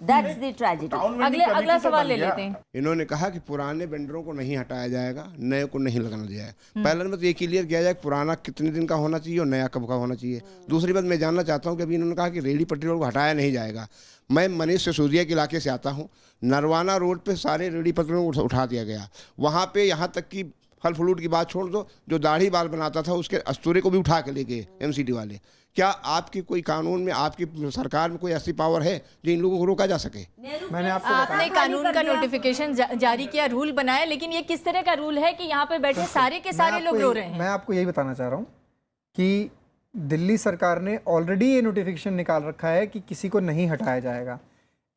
That's the tragedy. अगला सवाल ले लेते हैं। इन्होंने कहा कि पुराने वेंडरों को नहीं हटाया जाएगा, नए को नहीं लगाना जाएगा। पहले नंबर तो ये क्लियर किया जाए पुराना कितने दिन का होना चाहिए और नया कब का होना चाहिए। दूसरी बात मैं जानना चाहता हूँ कि अभी इन्होंने कहा कि रेडी पटरी को हटाया नहीं जाएगा। मैं मनीष सिसोदिया के इलाके से आता हूँ, नरवाना रोड पे सारे रेडी पटरियों को उठा दिया गया। वहाँ पे यहाँ तक कि फल फ्रूट की बात छोड़ दो, जो दाढ़ी बाल बनाता था उसके अस्तूरे को भी उठा के ले गए एमसीडी वाले। क्या आपकी कोई कानून में, आपकी सरकार में कोई ऐसी पावर है जो इन लोगों को रोका जा सके? मैंने आपने कानून का नोटिफिकेशन जारी किया, रूल बनाया, लेकिन ये किस तरह का रूल है कि यहाँ पे बैठे सारे के सारे लोग रो रहे हैं? मैं आपको यही बताना चाह रहा हूँ कि दिल्ली सरकार ने ऑलरेडी ये नोटिफिकेशन निकाल रखा है कि किसी को नहीं हटाया जाएगा।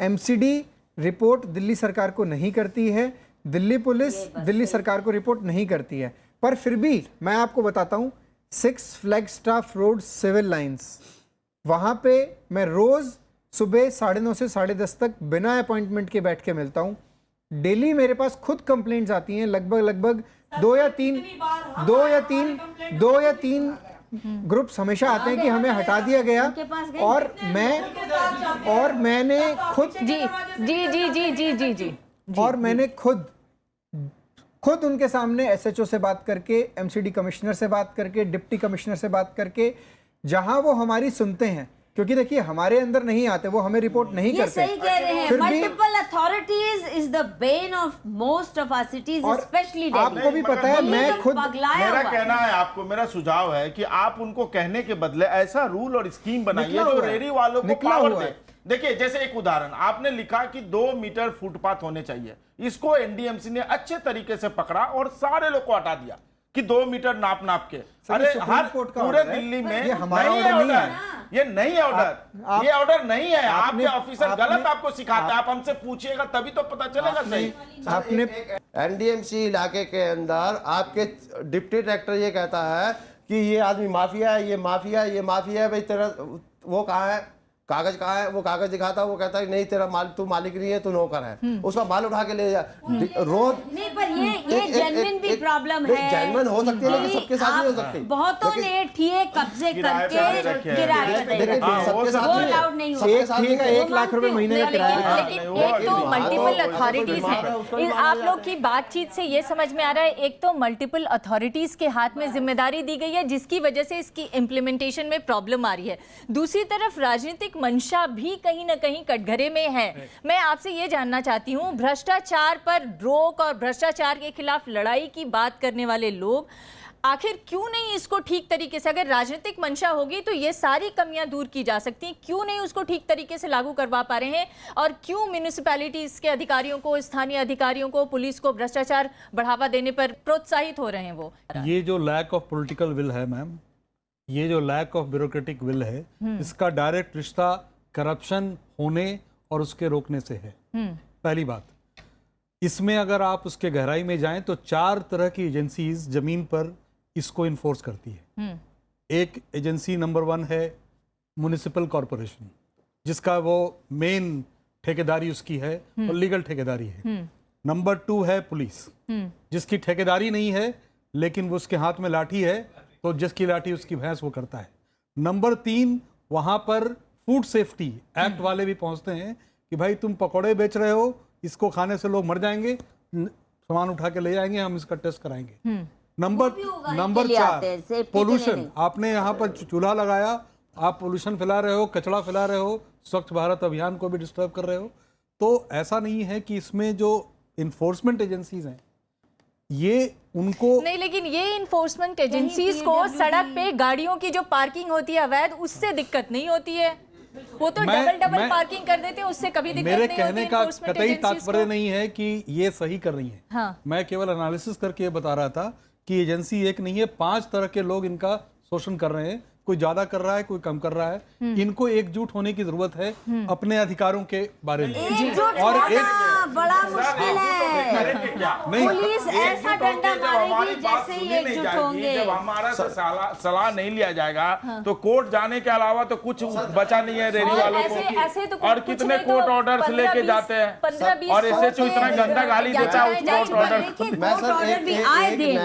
एमसीडी रिपोर्ट दिल्ली सरकार को नहीं करती है, दिल्ली पुलिस दिल्ली सरकार को रिपोर्ट नहीं करती है, पर फिर भी मैं आपको बताता हूँ, 6 फ्लैगस्टाफ रोड सिविल लाइंस, वहाँ पे मैं रोज़ सुबह 9:30 से 10:30 तक बिना अपॉइंटमेंट के बैठ के मिलता हूँ। डेली मेरे पास खुद कंप्लेंट्स आती हैं, लगभग 2 या 3 ग्रुप्स हमेशा आते हैं कि हमें हटा दिया गया। और मैंने खुद और मैंने खुद उनके सामने एसएचओ से बात करके, एमसीडी कमिश्नर से बात करके, डिप्टी कमिश्नर से बात करके, जहां वो हमारी सुनते हैं, क्योंकि देखिए हमारे अंदर नहीं आते, वो हमें रिपोर्ट नहीं करते। ये सही कह रहे हैं। Multiple authorities is the bane of most of our cities, specially Delhi. आपको भी पता है, मैं खुद, मेरा कहना है, आपको मेरा सुझाव है कि आप उनको कहने के बदले ऐसा रूल और स्कीम बनाइए जो रेडी वालों को पावर दे। देखिए, जैसे एक उदाहरण आपने लिखा कि 2 मीटर फुटपाथ होने चाहिए, इसको एनडीएमसी ने अच्छे तरीके से पकड़ा और सारे लोग को हटा दिया। कि 2 मीटर नाप नाप के। सर, अरे ये सुप्रीम हर कोर्ट का पूरे ऑर्डर है। दिल्ली में ये हमारा नहीं ऑर्डर नहीं ऑर्डर, है। ये नहीं है ऑर्डर, ये ऑर्डर नहीं है। आपके ऑफिसर गलत आपको सिखाते हैं, आप हमसे पूछिएगा तभी तो पता चलेगा सही। आपने एनडीएमसी इलाके के अंदर आपके डिप्टी डायरेक्टर ये कहता है कि ये आदमी माफिया है, ये माफिया है, ये माफिया है। भाई तेरा वो कहाँ है, कागज कहाँ है? वो कागज दिखाता है, वो कहता है नहीं तेरा माल, तू मालिक नहीं है, तू नौकर है। उसका माल उठा के ले जा रोज। नहीं, पर ये जेन्युइन भी प्रॉब्लम है। जेन्युइन हो सकती है लेकिन सबके साथ नहीं हो सकती। बहुतों ने ठिए कब्जे करके किराए पे दे रखे हैं। सबके साथ वो नहीं है। अलाउड नहीं होगा। एक ठिए का 1 लाख रुपए महीने का किराया है। लेकिन एक तो मल्टीपल अथॉरिटीज हैं। आप लोग की बातचीत से ये समझ में आ रहा है, एक तो मल्टीपल अथॉरिटीज के हाथ में जिम्मेदारी दी गई है जिसकी वजह से इसकी इम्प्लीमेंटेशन में प्रॉब्लम आ रही है। दूसरी तरफ राजनीतिक मंशा भी कहीं ना कहीं कटघरे में है। मैं आपसे ये जानना चाहती हूँ, भ्रष्टाचार पर रोक और भ्रष्टाचार के खिलाफ लड़ाई की बात करने वाले लोग आखिर क्यों नहीं इसको ठीक तरीके से, अगर राजनीतिक मंशा होगी तो ये सारी कमियां दूर की जा सकती हैं, क्यों नहीं उसको ठीक तरीके से लागू करवा पा रहे हैं? और क्यों म्यूनिसिपैलिटीज के अधिकारियों को, स्थानीय अधिकारियों को, पुलिस को भ्रष्टाचार बढ़ावा देने पर प्रोत्साहित हो रहे हैं वो? ये जो लैक ऑफ पॉलिटिकल विल है मैम, ये जो लैक ऑफ ब्यूरोक्रेटिक विल है, इसका डायरेक्ट रिश्ता करप्शन होने और उसके रोकने से है। पहली बात, इसमें अगर आप उसके गहराई में जाएं तो 4 तरह की एजेंसीज जमीन पर इसको इन्फोर्स करती है। एक एजेंसी नंबर 1 है म्युनिसिपल कॉरपोरेशन, जिसका वो मेन ठेकेदारी उसकी है और लीगल ठेकेदारी है। नंबर 2 है पुलिस, जिसकी ठेकेदारी नहीं है लेकिन वो उसके हाथ में लाठी है, तो जिसकी लाठी उसकी भैंस वो करता है। नंबर 3, वहां पर फूड सेफ्टी एक्ट वाले भी पहुंचते हैं कि भाई तुम पकौड़े बेच रहे हो, इसको खाने से लोग मर जाएंगे, सामान उठा के ले जाएंगे, हम इसका टेस्ट कराएंगे। नंबर 4 पोल्यूशन, आपने यहाँ पर चूल्हा लगाया, आप पोल्यूशन फैला रहे हो, कचरा फैला रहे हो, स्वच्छ भारत अभियान को भी डिस्टर्ब कर रहे हो। तो ऐसा नहीं है कि इसमें जो इन्फोर्समेंट एजेंसीज हैं ये उनको नहीं, लेकिन ये इन्फोर्समेंट एजेंसीज को सड़क पे गाड़ियों की जो पार्किंग होती है अवैध, उससे दिक्कत नहीं होती है। वो तो डबल पार्किंग कर देते हैं, उससे कभी दिक्कत नहीं होती। मेरे कहने का कतई तात्पर्य नहीं है कि ये सही कर रही है। हाँ। मैं केवल एनालिसिस करके ये बता रहा था कि एजेंसी एक नहीं है, 5 तरह के लोग इनका शोषण कर रहे हैं। कोई ज्यादा कर रहा है, कोई कम कर रहा है। इनको एकजुट होने की जरूरत है अपने अधिकारों के बारे में। और बड़ा मुश्किल है। नहीं, पुलिस ऐसा डंडा मारेगी जैसे ये एकजुट होंगे। जब हमारा सलाह नहीं लिया जाएगा तो कोर्ट जाने के अलावा तो कुछ बचा नहीं है रेडी वालों को। और कितने कोर्ट ऑर्डर्स लेके जाते हैं, और ऐसे जो इतना गंदा गाली देता है उस कोर्ट ऑर्डर भी आए दिन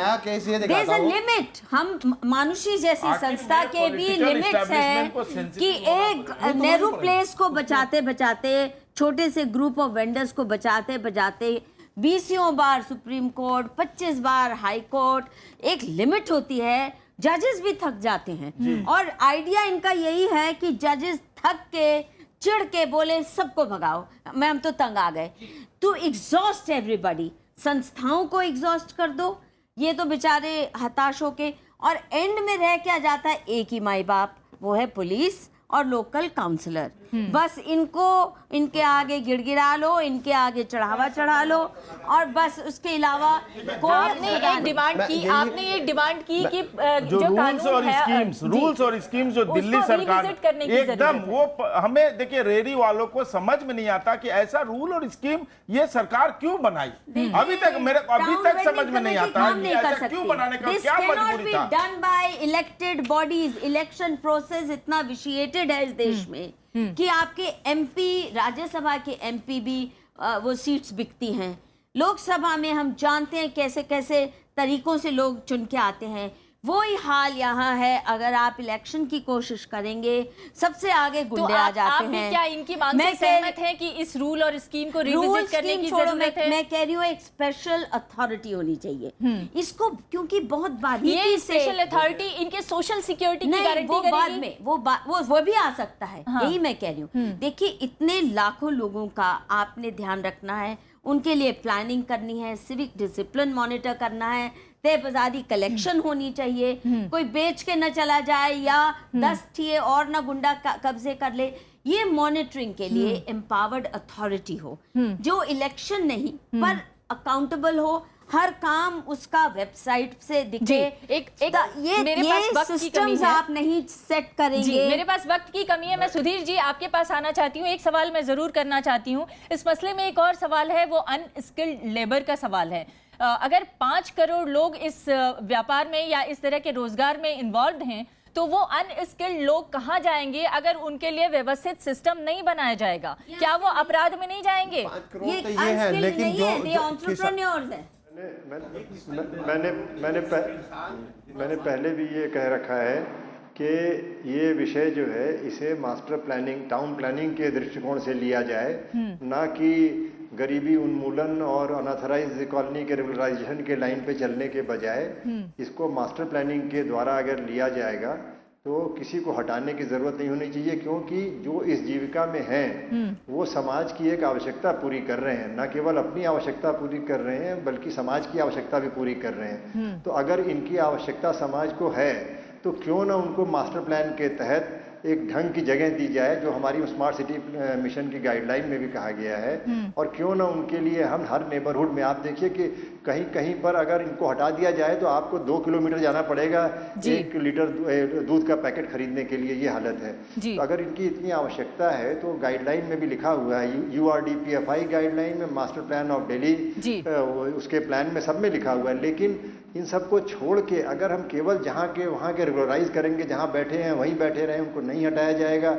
लिमिट। हम मानुषी जैसी संस्था के भी लिमिट्स हैं कि एक नेहरू प्लेस को बचाते बचाते, छोटे से ग्रुप ऑफ वेंडर्स को बचाते बचाते 20 बार सुप्रीम कोर्ट, 25 बार हाई कोर्ट, एक लिमिट होती है। जजेस भी थक जाते हैं और आइडिया इनका यही है कि जजेस थक के, चिढ़ के बोले सबको भगाओ, मैम तो तंग आ गए। टू एग्जॉस्ट एवरीबॉडी, संस्थाओं को एग्जॉस्ट कर दो, ये तो बेचारे हताश होके, और एंड में रह क्या जाता है एक ही माई बाप, वो है पुलिस और लोकल काउंसलर। बस इनको इनके आगे गिड़गिड़ा लो, इनके आगे चढ़ावा चढ़ा लो, और बस उसके अलावा आपने एक डिमांड की कि जो रूल्स और स्कीम्स जो दिल्ली सरकार एकदम वो हमें, देखिए रेडी वालों को समझ में नहीं आता कि ऐसा रूल और स्कीम ये सरकार क्यों बनाई। अभी तक समझ में नहीं आता क्यों बनाने का क्या मजबूरी था। Done by elected bodies. Election process इतना विशिएटेड है इस देश में कि आपके एमपी, राज्यसभा के एमपी भी वो सीट्स बिकती हैं। लोकसभा में हम जानते हैं कैसे कैसे तरीकों से लोग चुन के आते हैं। वही हाल यहाँ है। अगर आप इलेक्शन की कोशिश करेंगे, सबसे आगे गुंडे आ जाते हैं। आप क्या इनकी मांग से सहमत हैं कि इस रूल और स्कीम को रिविजिट करने की जरूरत है? मैं कह रही हूँ एक स्पेशल अथॉरिटी होनी चाहिए इसको, क्योंकि बहुत बारीकी से। ये स्पेशल अथॉरिटी इनके सोशल सिक्योरिटी की गारंटी वो करेगी? बाद में वो भी आ सकता है। यही मैं कह रही हूँ। देखिए इतने लाखों लोगों का आपने ध्यान रखना है, उनके लिए प्लानिंग करनी है, सिविक डिसिप्लिन मॉनिटर करना है, तय बाजारी कलेक्शन होनी चाहिए, कोई बेच के न चला जाए या 10 ठिए और न गुंडा कब्जे कर ले। ये मॉनिटरिंग के लिए एम्पावर्ड अथॉरिटी हो जो इलेक्शन नहीं पर अकाउंटेबल हो, हर काम उसका वेबसाइट से दिखे। जी, एक मेरे पास वक्त की कमी सिस्टम्स है। आप नहीं सेट करेंगे। जी, मेरे पास वक्त की कमी है। मैं सुधीर जी आपके पास आना चाहती हूँ, एक सवाल मैं जरूर करना चाहती हूँ इस मसले में। एक और सवाल है, वो अनस्किल्ड लेबर का सवाल है। अगर 5 करोड़ लोग इस व्यापार में या इस तरह के रोजगार में इन्वॉल्व हैं, तो वो अनस्किल्ड लोग कहाँ जाएंगे अगर उनके लिए व्यवस्थित सिस्टम नहीं बनाया जाएगा? क्या वो अपराध में नहीं जाएंगे? ये अनस्किल्ड नहीं है, ये एंटरप्रेन्योर्स है। मैंने पहले भी ये कह रखा है कि ये विषय जो है इसे मास्टर प्लानिंग, टाउन प्लानिंग के दृष्टिकोण से लिया जाए, ना कि गरीबी उन्मूलन और अनऑथराइज्ड कॉलोनी के रेगुलराइजेशन के लाइन पे चलने के बजाय इसको मास्टर प्लानिंग के द्वारा अगर लिया जाएगा तो किसी को हटाने की ज़रूरत नहीं होनी चाहिए, क्योंकि जो इस जीविका में हैं वो समाज की एक आवश्यकता पूरी कर रहे हैं, न केवल अपनी आवश्यकता पूरी कर रहे हैं बल्कि समाज की आवश्यकता भी पूरी कर रहे हैं। तो अगर इनकी आवश्यकता समाज को है तो क्यों ना उनको मास्टर प्लान के तहत एक ढंग की जगह दी जाए, जो हमारी स्मार्ट सिटी मिशन की गाइडलाइन में भी कहा गया है। और क्यों ना उनके लिए हम हर नेबरहुड में, आप देखिए कि कहीं कहीं पर अगर इनको हटा दिया जाए तो आपको 2 किलोमीटर जाना पड़ेगा 1 लीटर दूध का पैकेट खरीदने के लिए, ये हालत है। तो अगर इनकी इतनी आवश्यकता है तो गाइडलाइन में भी लिखा हुआ है, URDPFI गाइडलाइन में, मास्टर प्लान ऑफ दिल्ली उसके प्लान में, सब में लिखा हुआ है। लेकिन इन सबको छोड़ के अगर हम केवल जहाँ के वहाँ के रेगुलराइज करेंगे, जहाँ बैठे हैं वहीं बैठे रहें, उनको नहीं हटाया जाएगा,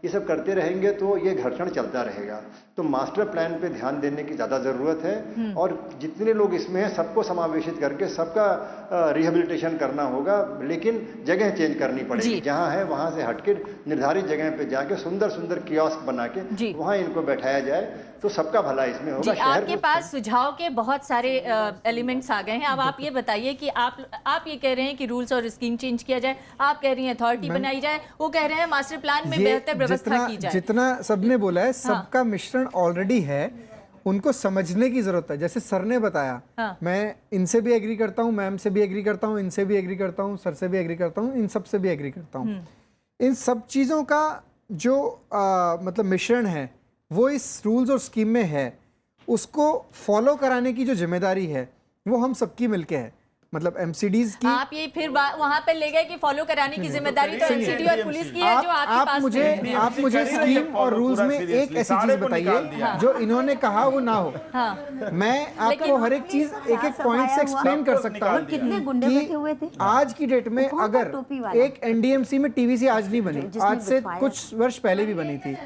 ये सब करते रहेंगे तो ये घर्षण चलता रहेगा। तो मास्टर प्लान पे ध्यान देने की ज़्यादा ज़रूरत है और जितने लोग इसमें हैं सबको समावेशित करके सबका रिहेबिलिटेशन करना होगा, लेकिन जगह चेंज करनी पड़ेगी। जहाँ है वहाँ से हटके निर्धारित जगह पे जाके सुंदर सुंदर कियोस्क बना के वहाँ इनको बैठाया जाए तो सबका भला इसमें होगा। आपके पास सुझाव के बहुत सारे एलिमेंट्स आ गए हैं। अब आप ये बताइए कि आप ये कह रहे हैं कि रूल्स और स्कीम चेंज किया जाए, आप कह रही हैं अथॉरिटी बनाई जाए, वो कह रहे हैं मास्टर प्लान में बेहतर व्यवस्था की जाए। जितना सबने बोला है, सबका मिश्रण ऑलरेडी है, उनको समझने की जरूरत है। जैसे सर ने बताया, मैं इनसे भी एग्री करता हूँ, मैम से भी एग्री करता हूँ, इनसे भी एग्री करता हूँ, सर से भी एग्री करता हूँ, इन सब से भी एग्री करता हूँ। इन सब चीज़ों का जो मतलब मिश्रण है वो इस रूल्स और स्कीम में है, उसको फॉलो कराने की जो जिम्मेदारी है वो हम सबकी मिलके है। मतलब एमसीडीज की, आप ये फिर वहां पे ले गए कि फॉलो कराने की जिम्मेदारी तो एमसीडी और पुलिस की है, जो आपके पास नहीं है। आप मुझे स्कीम और रूल्स में एक ऐसी चीज बताइए जो इन्होंने कहा वो ना हो। मैं आपको हर एक चीज एक एक पॉइंट से एक्सप्लेन कर सकता हूँ कि आज की डेट में अगर एक एनडीएमसी में टीवीसी आज नहीं बनी, आज से कुछ वर्ष पहले भी बनी थी।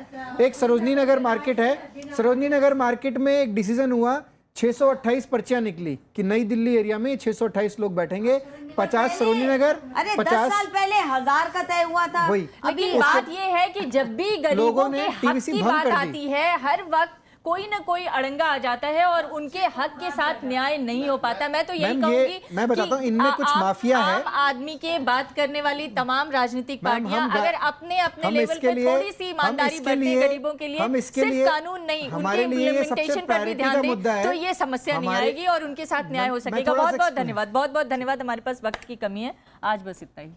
एक सरोजनी नगर मार्केट है, सरोजनी नगर मार्केट में एक डिसीजन हुआ, 628 पर्चियां निकली कि नई दिल्ली एरिया में 628 लोग बैठेंगे, 50 सरोजनी नगर, 10 साल पहले 1000 का तय हुआ था। लेकिन बात ये है कि जब भी गरीबों के हक की बात आती है, हर वक्त कोई ना कोई अड़ंगा आ जाता है और उनके हक के साथ न्याय नहीं हो पाता। मैं तो यही कहूंगी, मैं बताता हूं, इनमें कुछ माफिया है। आम आदमी के बात करने वाली तमाम राजनीतिक पार्टियां अगर अपने अपने लेवल पे थोड़ी सी ईमानदारी बरतें गरीबों के लिए, सिर्फ कानून नहीं, उनके इम्प्लीमेंटेशन पर भी ध्यान दें, तो ये समस्या नहीं आएगी और उनके साथ न्याय हो सकेगा। बहुत बहुत धन्यवाद, बहुत बहुत धन्यवाद। हमारे पास वक्त की कमी है, आज बस इतना ही।